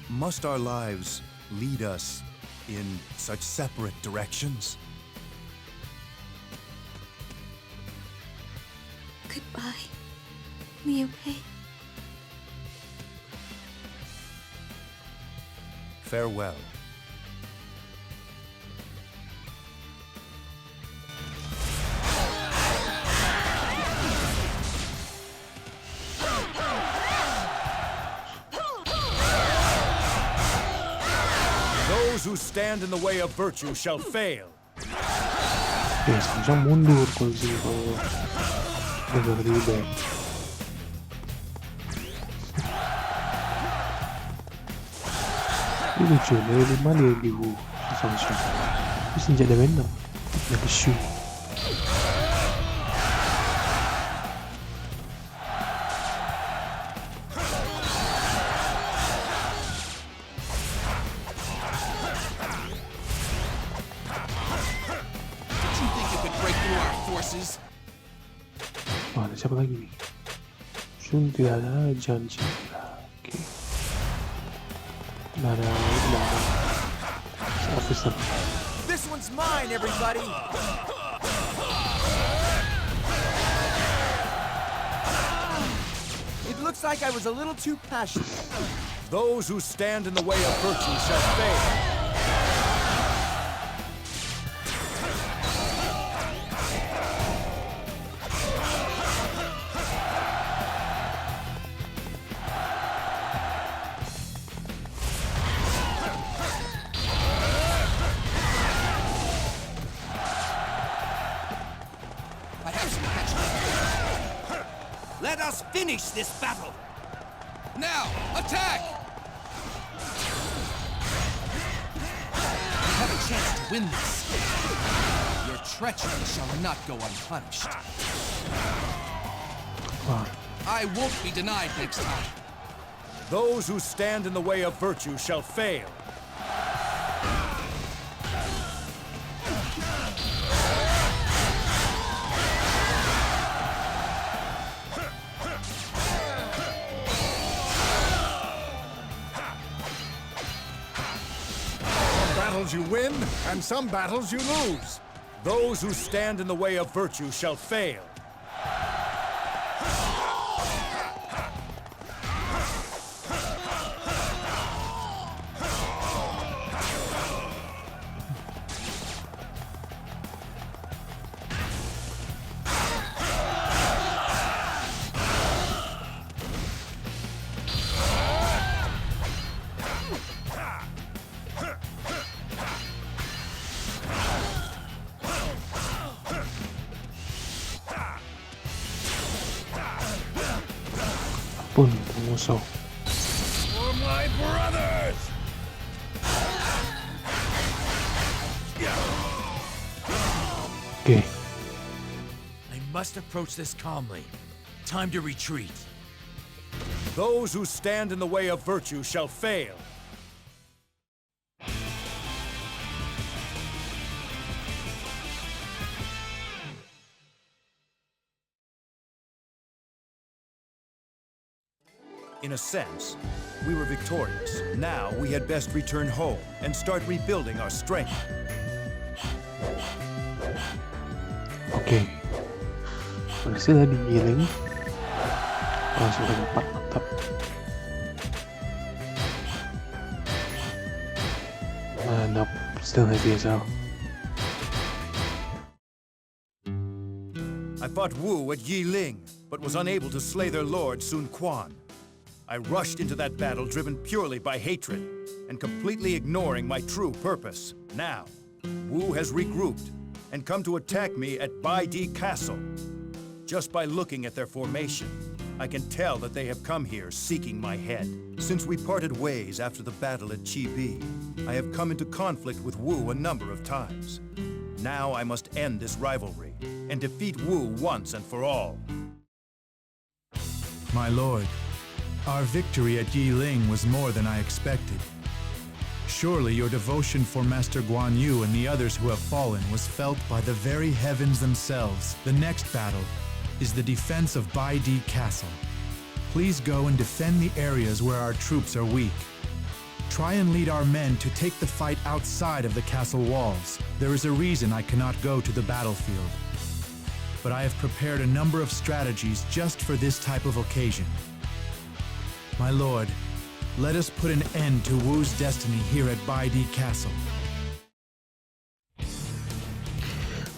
Must our lives lead us in such separate directions? Goodbye, Liu Bei. Farewell. Those who stand in the way of virtue shall fail. Oke, sekarang mundur kalau di sini kalau udah Liu Bei. Ini lucu, dari mana dia Liu Xiang? Itu senjata random. Jadi Shu. Oh, ada siapa lagi nih? Shun tidak ada janji. Oke. Nggak ada. Officer. This one's mine, everybody! It looks like I was a little too passionate. Those who stand in the way of virtue shall fail. Let us finish this battle! Now, attack! We have a chance to win this. Your treachery shall not go unpunished. I won't be denied next time. Those who stand in the way of virtue shall fail. Battles you win, and some battles you lose. Those who stand in the way of virtue shall fail. Musou. For my brothers! Okay. I must approach this calmly. Time to retreat. Those who stand in the way of virtue shall fail. In a sense, we were victorious. Now we had best return home and start rebuilding our strength. Oke. Kondisi tadi Yiling. Langsung ke 4, mantap. Nope, still heavy as hell. I fought Wu at Yiling, but was unable to slay their lord Sun Quan. I rushed into that battle driven purely by hatred and completely ignoring my true purpose. Now, Wu has regrouped and come to attack me at Baidi Castle. Just by looking at their formation, I can tell that they have come here seeking my head. Since we parted ways after the battle at Chibi, I have come into conflict with Wu a number of times. Now I must end this rivalry and defeat Wu once and for all. My lord, our victory at Yiling was more than I expected. Surely your devotion for Master Guan Yu and the others who have fallen was felt by the very heavens themselves. The next battle is the defense of Baidi Castle. Please go and defend the areas where our troops are weak. Try and lead our men to take the fight outside of the castle walls. There is a reason I cannot go to the battlefield. But I have prepared a number of strategies just for this type of occasion. My lord, let us put an end to Wu's destiny here at Baidi Castle.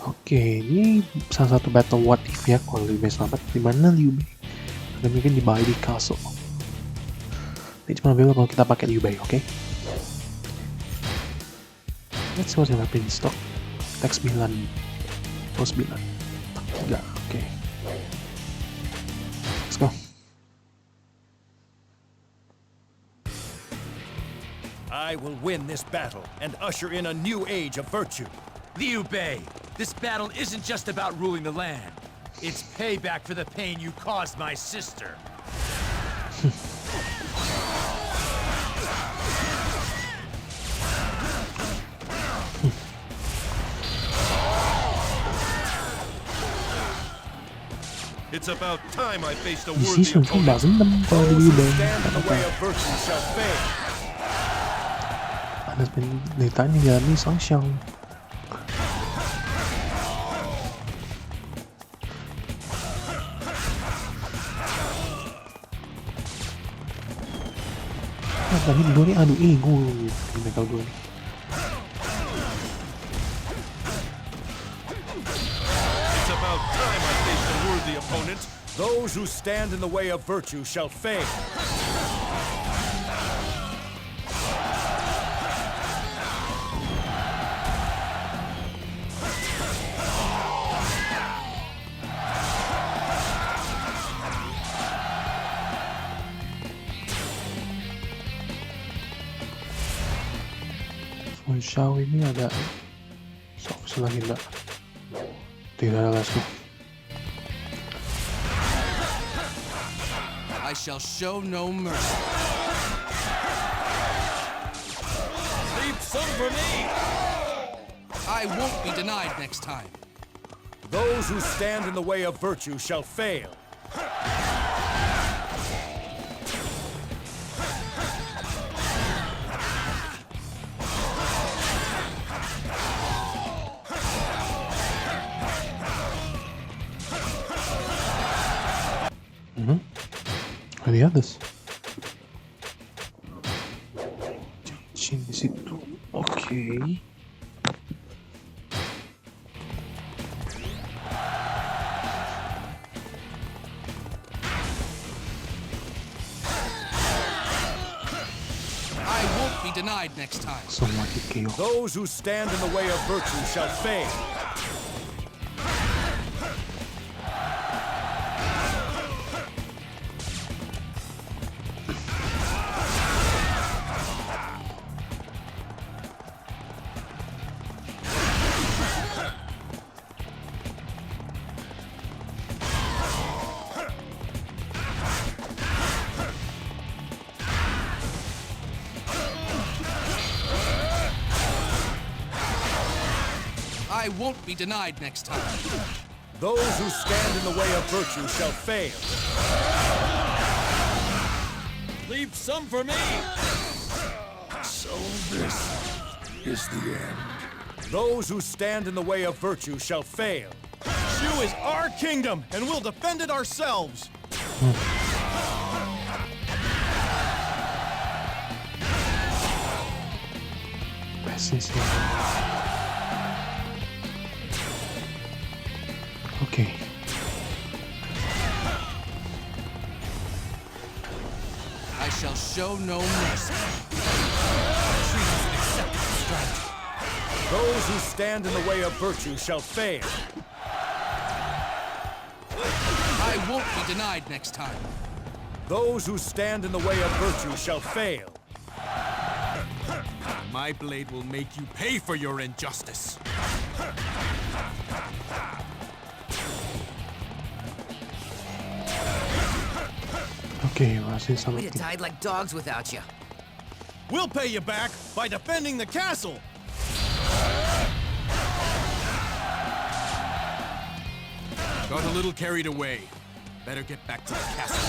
Oke, ini salah satu battle what if ya kalau Liu Bei selamat. Di mana Liu Bei? Ada mungkin di Baidi Castle. Ini cuma bebas kalau kita pakai Liu Bei, oke? Let's see what's happening in stock. Tag 9. Oh 9. Tak 3, oke. Let's go. I will win this battle and usher in a new age of virtue. Liu Bei, This battle isn't just about ruling the land. It's payback for the pain you caused my sister. It's about time I faced a Di worthy season kan opponent. berantem kalau di Yiling. Stand in the way of virtue shall fail. Ada penderitaan yang dialami sang Xiang. Tadi berdua ni adu ego mereka berdua ni. It's about time I faced a worthy opponent. Those who stand in the way of virtue shall fail. Musou ini ada soft lagi enggak? Tidak ada, let's go. I shall show no mercy. Leave some for me! I won't be denied next time. Those who stand in the way of virtue shall fail. Lihat this. Cincin di situ. Oke. I won't be denied next time. Semua di KO. Those who stand in the way of virtue shall fail. I won't be denied next time. Those who stand in the way of virtue shall fail. Leave some for me! So this is the end. Those who stand in the way of virtue shall fail. Shu is our kingdom, and we'll defend it ourselves. Oke. I shall show no mercy. Those who stand in the way of virtue shall fail. I won't be denied next time. Those who stand in the way of virtue shall fail. My blade will make you pay for your injustice. Oke, masih sama We'd have died like dogs without you. We'll pay you back by defending the castle. Got a little carried away. Better get back to the castle.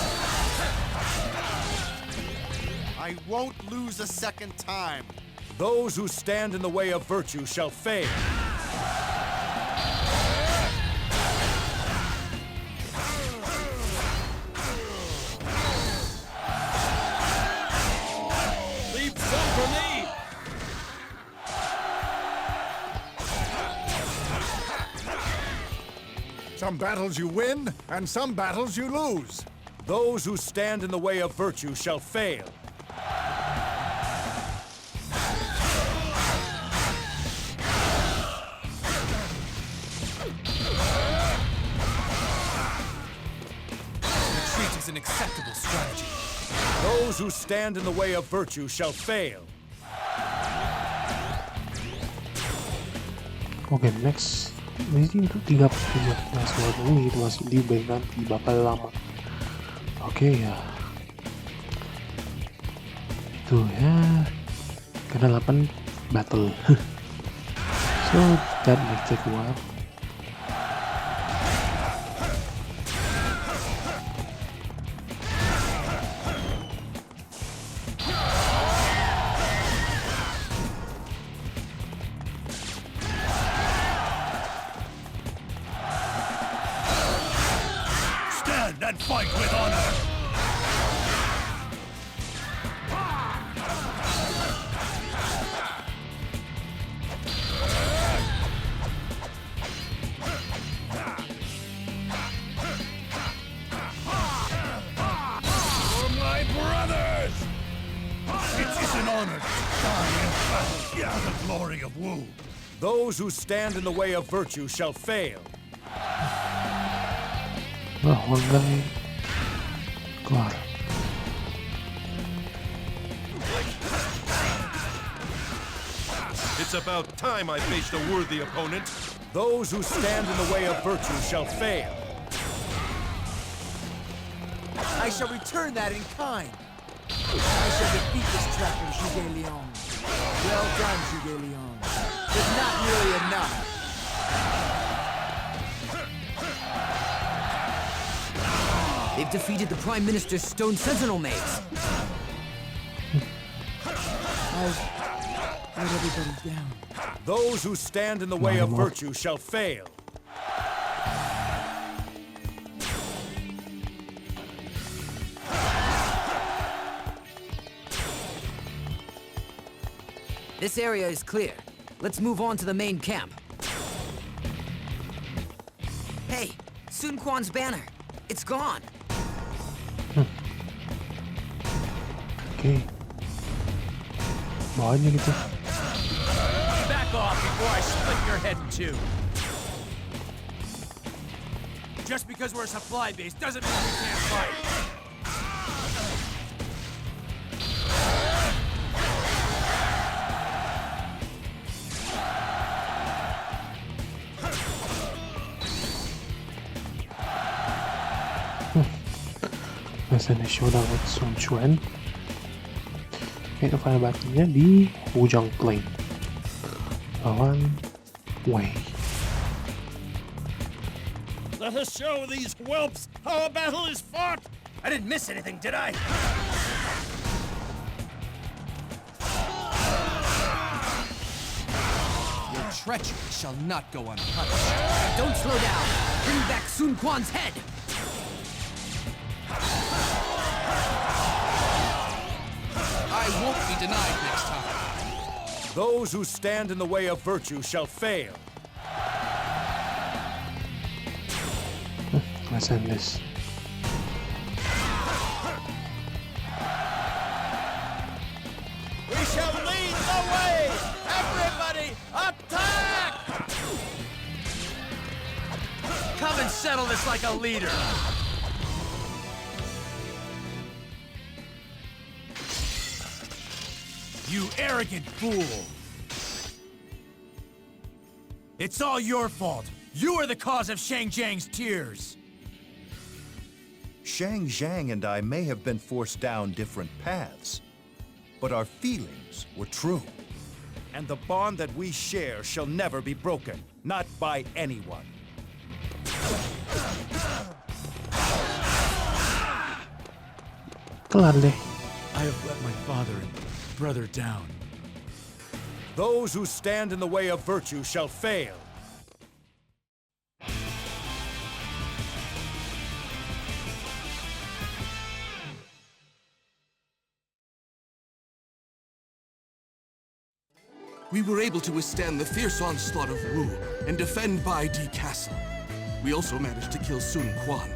I won't lose a second time. Those who stand in the way of virtue shall fail. Leave some for me. Some battles you win, and some battles you lose. Those who stand in the way of virtue shall fail. Retreat is an acceptable strategy. Those who stand in the way of virtue shall fail. Oke, next Ini sih untuk 35 sword ini itu masih Liu Bei nanti bakal lama. Oke ya. Itu ya. Karena 8 battle. So that may take a while. And fight with honor! For my brothers! It is an honor to die in battle for the glory of Wu. Those who stand in the way of virtue shall fail. Wah, mulai keluar. It's about time I faced a worthy opponent. Those who stand in the way of virtue shall fail. I shall return that in kind. I shall defeat this traitor, Zhuge Liang. Well done, Zhuge Liang. But not nearly enough. They've defeated the Prime Minister's Stone Sentinel mates. I've let everybody down. Those who stand in the way of virtue shall fail. This area is clear. Let's move on to the main camp. Hey, Sun Quan's banner. It's gone. Oke. Bawahnya gitu. Back off before I split your head in two. Just because we're a supply base doesn't mean we can't fight. Let's end the showdown with Sun Quan. Oke, file battle-nya di Wuzhang Plain lawan Wei. Let us show these whelps how a battle is fought! I didn't miss anything, did I? Your treachery shall not go unpunished. Don't slow down. Bring back Sun Quan's head. I won't be denied next time. Those who stand in the way of virtue shall fail. Let's end this. We shall lead the way! Everybody, attack! Come and settle this like a leader. You arrogant fool! It's all your fault! You are the cause of Shang Jiang's tears! Shang and I may have been forced down different paths, but our feelings were true. And the bond that we share shall never be broken, not by anyone. Kelar deh. I have let my father and brother down. Those who stand in the way of virtue shall fail. We were able to withstand the fierce onslaught of Wu and defend Baidi Castle. We also managed to kill Sun Quan.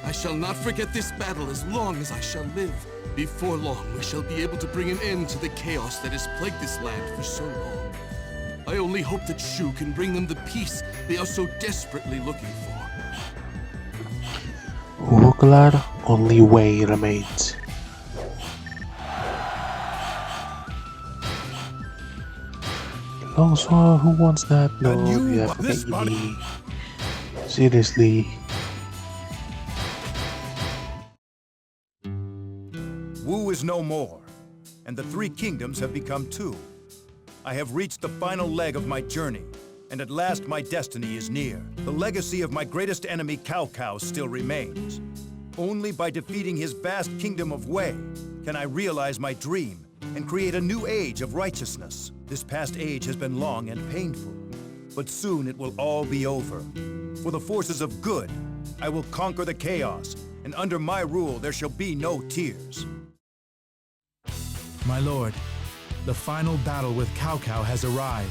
I shall not forget this battle as long as I shall live. Before long, we shall be able to bring an end to the chaos that has plagued this land for so long. I only hope that Shu can bring them the peace they are so desperately looking for. Wu kelar, only Wei remains. Also, who wants that? No, And you, we have this Baidi. Seriously. Wu is no more, and the three kingdoms have become two. I have reached the final leg of my journey, and at last my destiny is near. The legacy of my greatest enemy, Cao Cao, still remains. Only by defeating his vast kingdom of Wei can I realize my dream and create a new age of righteousness. This past age has been long and painful, but soon it will all be over. For the forces of good, I will conquer the chaos, and under my rule there shall be no tears. My lord, the final battle with Cao Cao has arrived.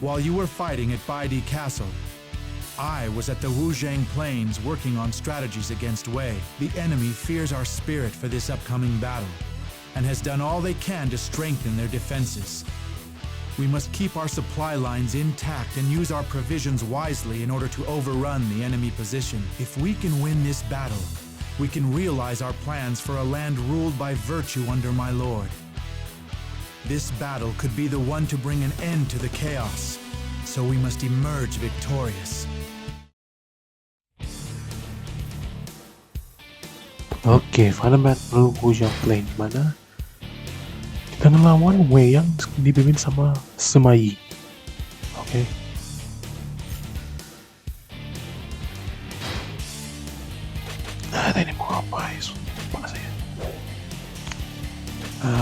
While you were fighting at Baidi Castle, I was at the Wuzhang Plains working on strategies against Wei. The enemy fears our spirit for this upcoming battle, and has done all they can to strengthen their defenses. We must keep our supply lines intact and use our provisions wisely in order to overrun the enemy position. If we can win this battle, we can realize our plans for a land ruled by virtue under my lord. This battle could be the one to bring an end to the chaos, so we must emerge victorious. Oke, final battle Wuzhang Plain, mana kita ngelawan Wei yang dipimpin sama Sima Yi. Oke. Ini mau apa ya? Lupa saya.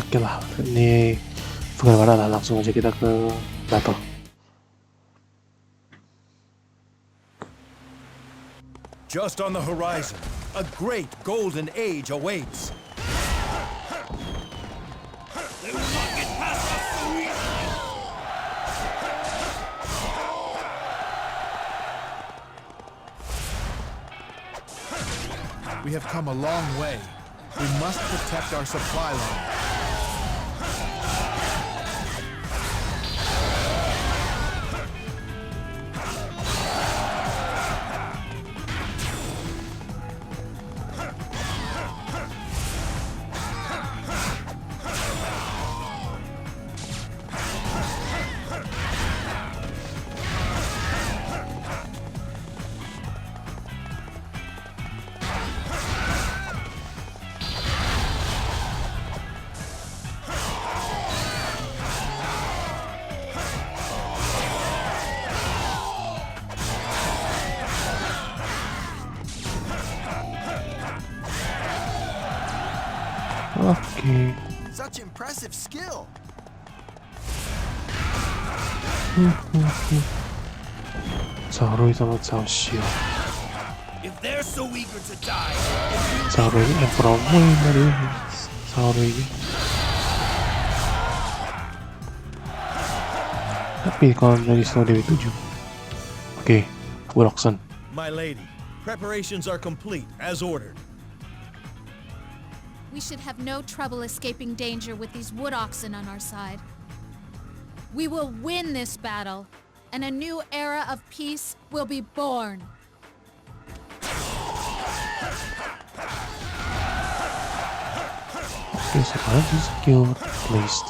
Oke lah, ini bukan mana lah, langsung aja kita ke battle. Just on the horizon, a great golden age awaits. They will not get past us so easily. We have come a long way. We must protect our supply line. Oke. Such impressive skill. Sauroi sama Cao Xiao. If they're so eager to die, Sauroi ini Emperor Wei dari Sauroi ini. Tapi kalau dari Snow Dewi 7. Oke, Wuroksen. My lady, preparations are complete, as ordered. We should have no trouble escaping danger with these wood oxen on our side. We will win this battle, and a new era of peace will be born. Oke, sekarang di skill placed.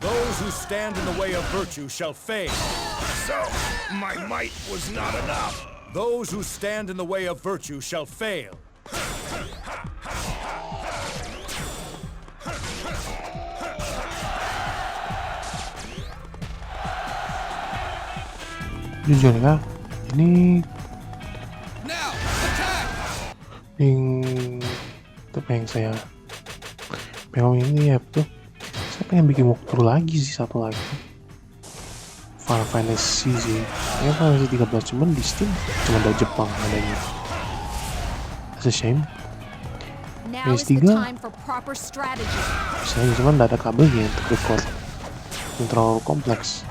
Those who stand in the way of virtue shall fail. so my might was not enough. Those who stand in the way of virtue shall fail. Jujur ya, ini Ning itu pengen saya pengen ini ya tuh. Saya pengen bikin walkthrough lagi sih, satu lagi Final Fantasy sih. Ya Final Fantasy 13 cuman di Steam cuma dari Jepang adanya. That's a shame. PS3 saya cuman nggak ada kabelnya untuk record yang terlalu kompleks.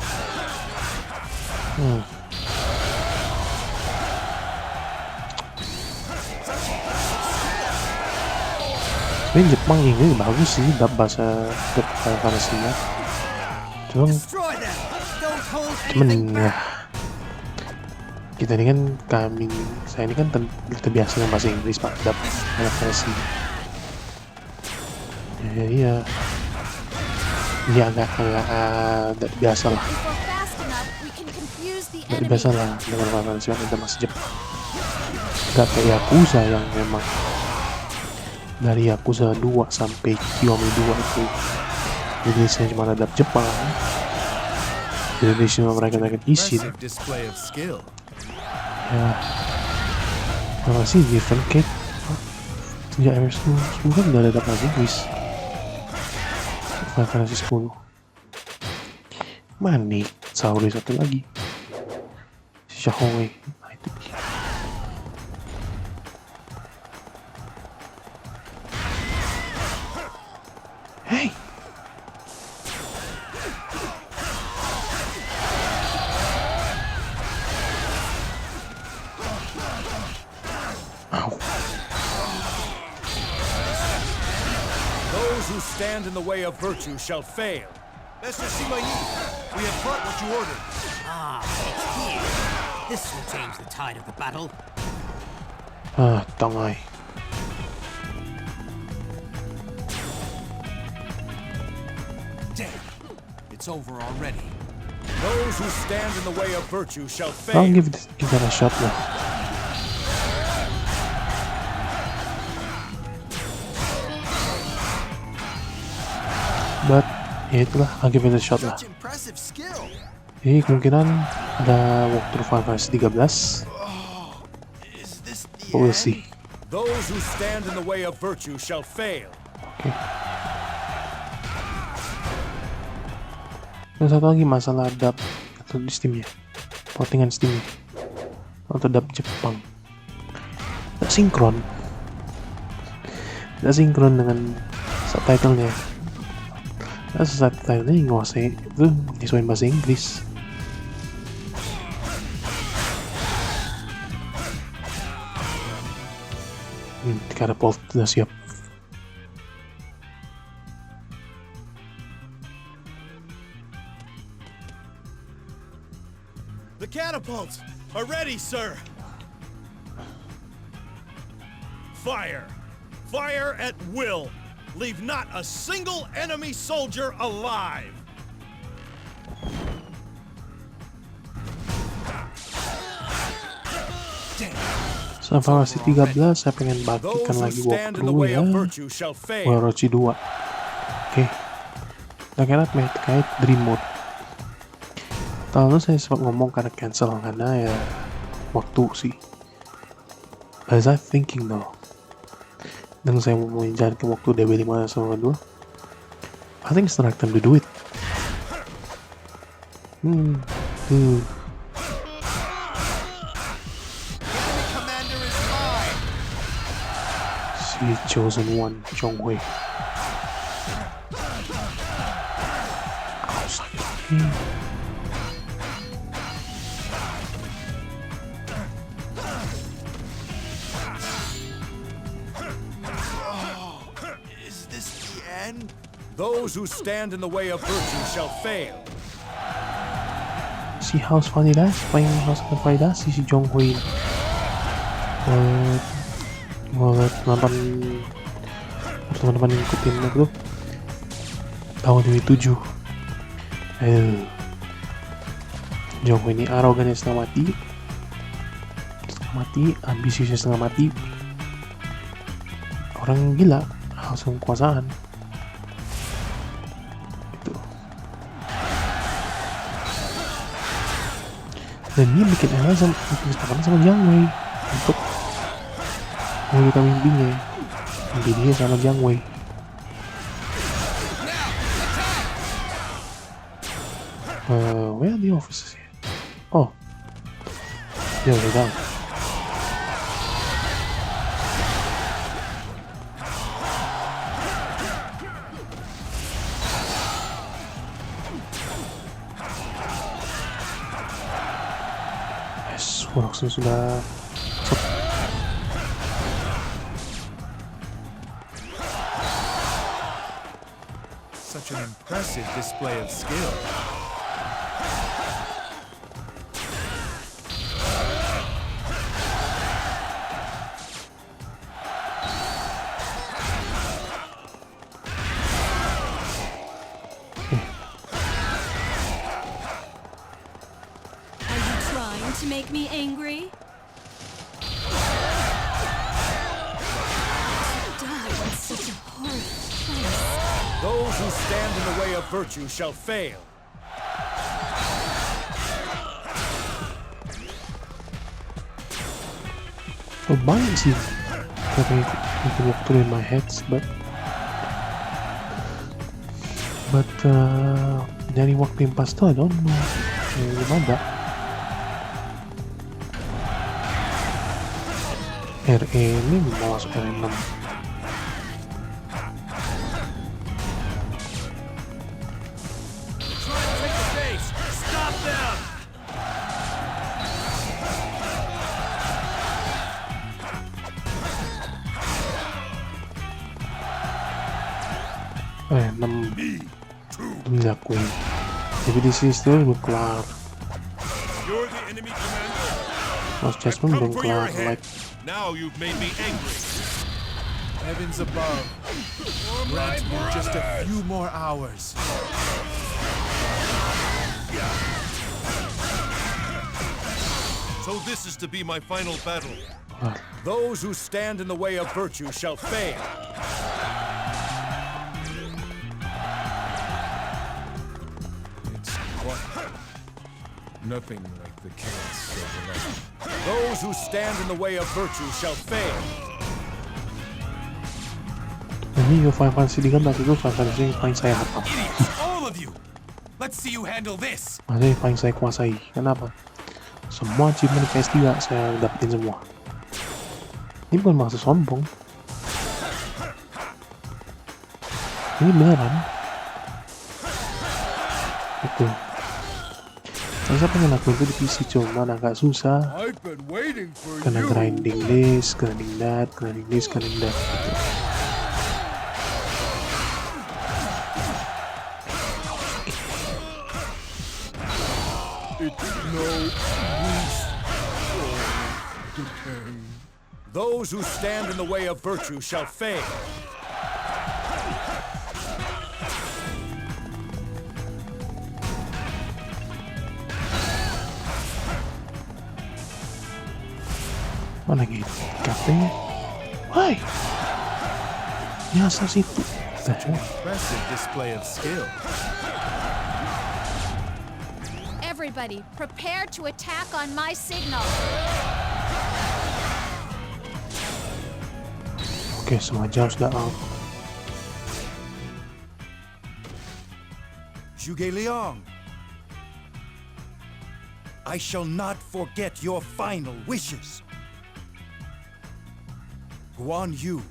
Ini Jepang ini bagus sih, dub bahasa Final Fantasy nya. Cuman ya Kita ini kan saya ini kan terbiasa dengan bahasa Inggris Pak, anak versi. Iya. Ini agak biasa lah. Nggak biasa lah dengan versi yang ada masih Jepang. Nggak kayak Yakuza yang memang dari Yakuza 2 sampai Kiyomi 2 itu Indonesia cuma ada Jepang. Indonesia mereka isin. Ya, apa sih Given Cake? Sejak MS10 kan udah ada bahasa Inggris. Versi 10. Manik, Sauri satu lagi. Xiaohui. Nah itu dia. Hey. Those who stand in the way of virtue shall fail. Master Shimayi, we have brought what you ordered. Ah, it's here. This will change the tide of the battle. Tong ai. Damn, it's over already. Those who stand in the way of virtue shall fail. I'll give that a shot lah. But ya itulah, I'll give it a shot lah. Jadi kemungkinan ada walkthrough Final Fantasy 13. But we'll see. Those who stand in the way of virtue shall fail. Oke. Dan satu lagi masalah dub atau di Steam-nya, portingan Steam atau dub Jepang. Tidak sinkron dengan subtitlenya. Nah, subtitlenya nguasai itu nyesuaiin bahasa Inggris. Catapult sudah siap. The catapults are ready, sir. Fire! Fire at will! Leave not a single enemy soldier alive! Final Fantasy 13 saya pengen bagikan lagi walkthrough ya Orochi 2. Oke. Rakyat terkait Dream Mode. Tahun lalu saya sempat ngomong karena cancel karena ya waktu sih. As I thinking though, dan saya mau mengejar ke waktu DB5 sama 2, I think it's the right time to do it. Si Chosen One, Chonghui. Kau sakit. Those who stand in the way of virtue shall fail. Si House Validasi, pengen House Validasi si Chonghui. Mulai nonton teman-teman ngikutin itu tahun 2007. Chonghui ini arogannya setengah mati, ambisiusnya setengah mati. Orang gila, langsung kekuasaan. Dan dia bikin kesepakatan sama Jiang Wei untuk mewujudkan mimpinya. Mimpi dia sama Jiang Wei. Where are the officers here? Oh, dia udah down. Langsung sudah Such an impressive display of skill. make me angry? Die in such a horrid place. Those who stand in the way of virtue shall fail. Oh, banyak sih. Tapi mungkin waktu in my heads, but nyari waktu yang pas tuh I don't know. Belum ada. RE ini belum masuk RE6. Dilakuin. Jadi di sini belum kelar. Lost Jasmine belum kelar. Like. Now you've made me angry. Heavens above, grant me just a few more hours. So this is to be my final battle. Those who stand in the way of virtue shall fail. Nothing like the chaos of the night. Those who stand in the way of virtue shall fail. Ini Final Fantasy kan tadi itu Final Fantasy yang paling saya hafal. All of you. Let's see you handle this. Maksudnya yang paling saya kuasai. Kenapa? Semua achievement PS3 saya dapetin semua. Ini bukan maksud sombong. Ini beneran. Itu. Saya pengen lakuin itu di PC, cuman agak susah. Kena grinding this, grinding that, grinding this, grinding that. Gitu. Those who stand in the way of virtue shall fail. Mana gitu katanya? Why? Nyasar situ. Such an impressive display of skill. Everybody, prepare to attack on my signal. Oke, semua jam sudah out. Liang, I shall not forget your final wishes. Guan Yu,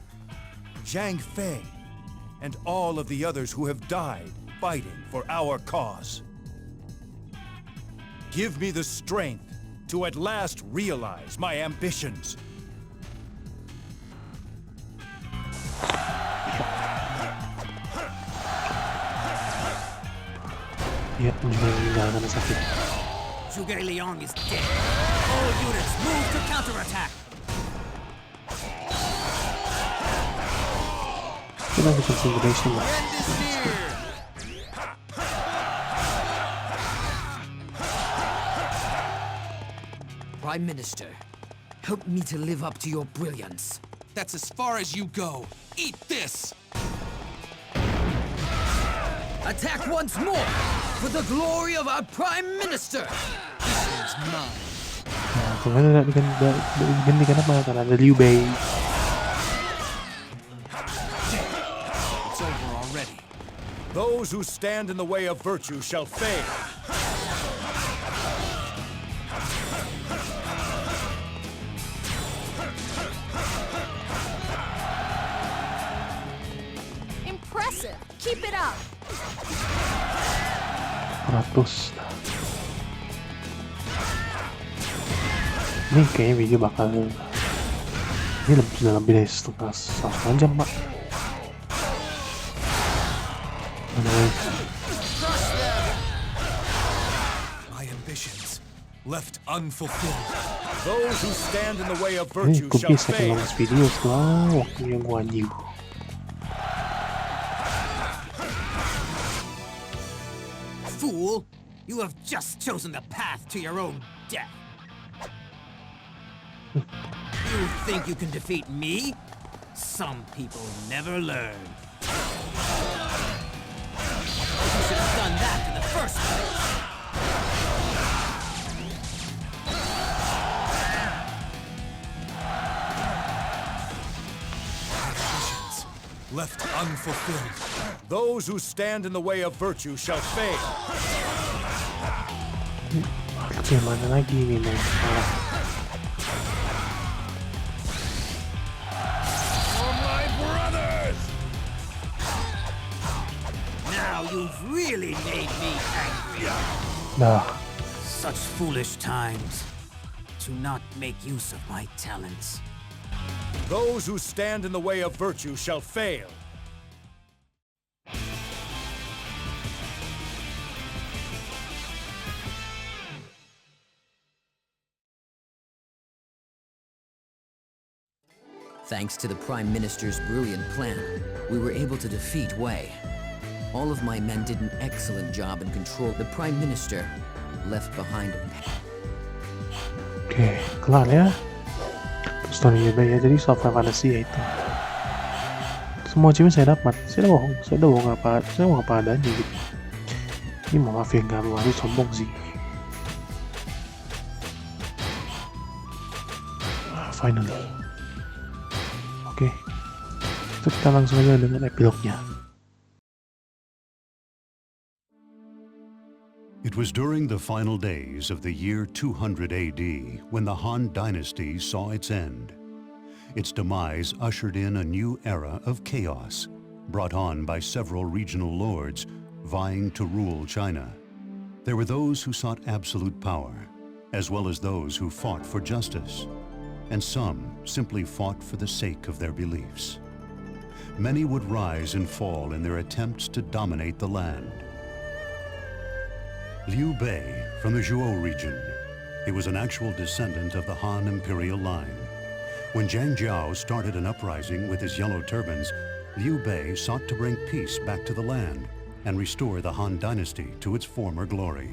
Zhang Fei, and all of the others who have died fighting for our cause. Give me the strength to at last realize my ambitions. Ya, meninggal karena sakit. Liang is dead. All units move to counterattack. Kita bikin simulation lah. Prime Minister, help me to live up to your brilliance. That's as far as you go. Eat this! Attack once more, for the glory of our Prime Minister! This is mine. Nah, kemarin digantikan apa? Karena ada Liu Bei. It's over already. Those who stand in the way of virtue shall fail. Impressive. Keep it up. 100. Ini kayaknya video bakal ini sudah lebih dari setengah jam, Pak. My ambitions left unfulfilled. Those who stand in the way of Ini virtue gue shall bisa fail. ngeluarin video setelah waktunya Guan Yu. Fool! You have just chosen the path to your own death. You think you can defeat me? Some people never learn. You should have done that in the first place. Visions left unfulfilled. Those who stand in the way of virtue shall fail. Gimana lagi nih nih? For my brothers! Now you've really made me angry. Nah. Such foolish times. To not make use of my talents. Those who stand in the way of virtue shall fail. Thanks to the Prime Minister's brilliant plan, we were able to defeat Wei. All of my men did an excellent job in control. The Prime Minister left behind a Oke, kelar ya. Story ya, jadi software fantasy ya itu. Semua achievement saya dapat. Saya udah bohong apa adanya gitu. Ini maaf ya, nggak mau sombong sih. Finally. Oke, itu kita langsung aja dengan epilognya. It was during the final days of the year 200 AD when the Han Dynasty saw its end. Its demise ushered in a new era of chaos, brought on by several regional lords vying to rule China. There were those who sought absolute power, as well as those who fought for justice, and some simply fought for the sake of their beliefs. Many would rise and fall in their attempts to dominate the land. Liu Bei from the Zhuo region. He was an actual descendant of the Han imperial line. When Zhang Jiao started an uprising with his yellow turbans, Liu Bei sought to bring peace back to the land and restore the Han dynasty to its former glory.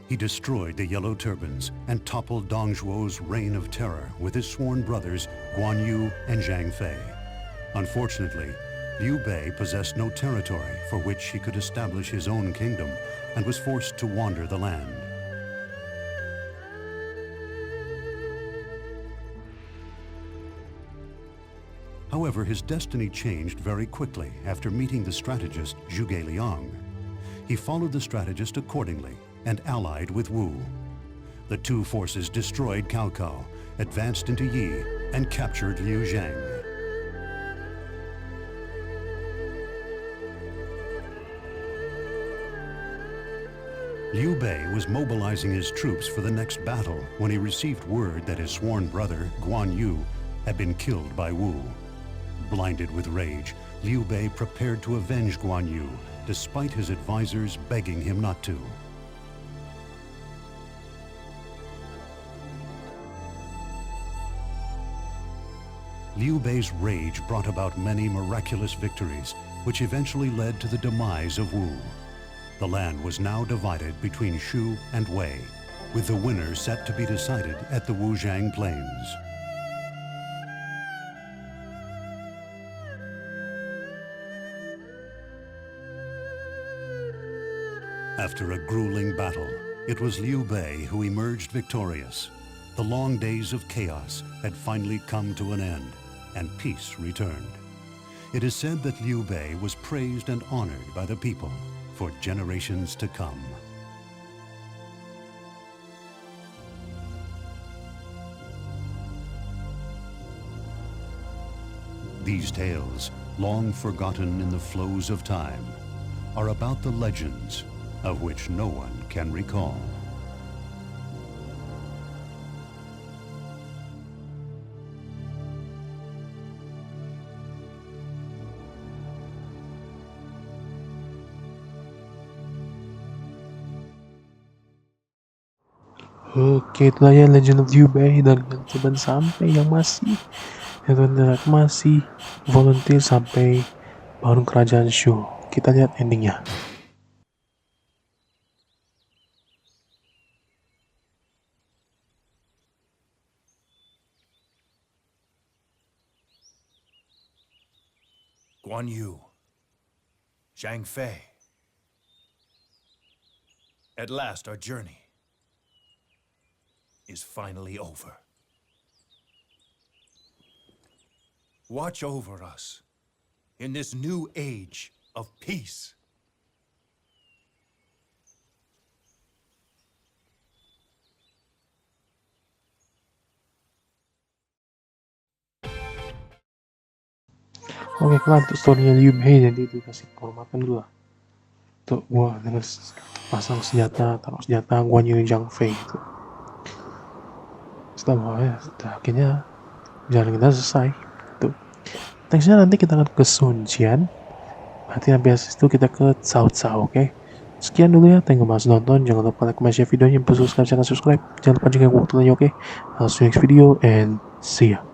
He destroyed the Yellow Turbans and toppled Dongzhuo's reign of terror with his sworn brothers Guan Yu and Zhang Fei. Unfortunately, Liu Bei possessed no territory for which he could establish his own kingdom and was forced to wander the land. However, his destiny changed very quickly after meeting the strategist Zhuge Liang. He followed the strategist accordingly and allied with Wu. The two forces destroyed Cao Cao, advanced into Yi, and captured Liu Zhang. Liu Bei was mobilizing his troops for the next battle when he received word that his sworn brother, Guan Yu, had been killed by Wu. Blinded with rage, Liu Bei prepared to avenge Guan Yu, despite his advisors begging him not to. Liu Bei's rage brought about many miraculous victories, which eventually led to the demise of Wu. The land was now divided between Shu and Wei, with the winner set to be decided at the Wuzhang Plains. After a grueling battle, it was Liu Bei who emerged victorious. The long days of chaos had finally come to an end, and peace returned. It is said that Liu Bei was praised and honored by the people for generations to come. These tales, long forgotten in the flows of time, are about the legends of which no one can recall. Oke, itulah ya Legend of Liu Bei dari yang Turban sampai yang masih masih volunteer sampai bangun kerajaan Shu. Kita lihat endingnya. Guan Yu, Zhang Fei. At last, our journey is finally over. Watch over us in this new age of peace. Oke, kelar untuk story-nya Liu Bei, jadi dikasih penghormatan dulu lah. Tuh, gua dengan pasang senjata, taruh senjata, Guan Yu Zhang Fei gitu. Setelah akhirnya jalan kita selesai. Tuh. Nextnya nanti kita akan ke Sun Jian. Nanti habis itu kita ke Cao Cao, oke? Sekian dulu ya, thank you banget nonton. Jangan lupa like, comment, share videonya, subscribe, jangan subscribe. Jangan lupa juga waktu lainnya, oke? I'll see you next video and see ya.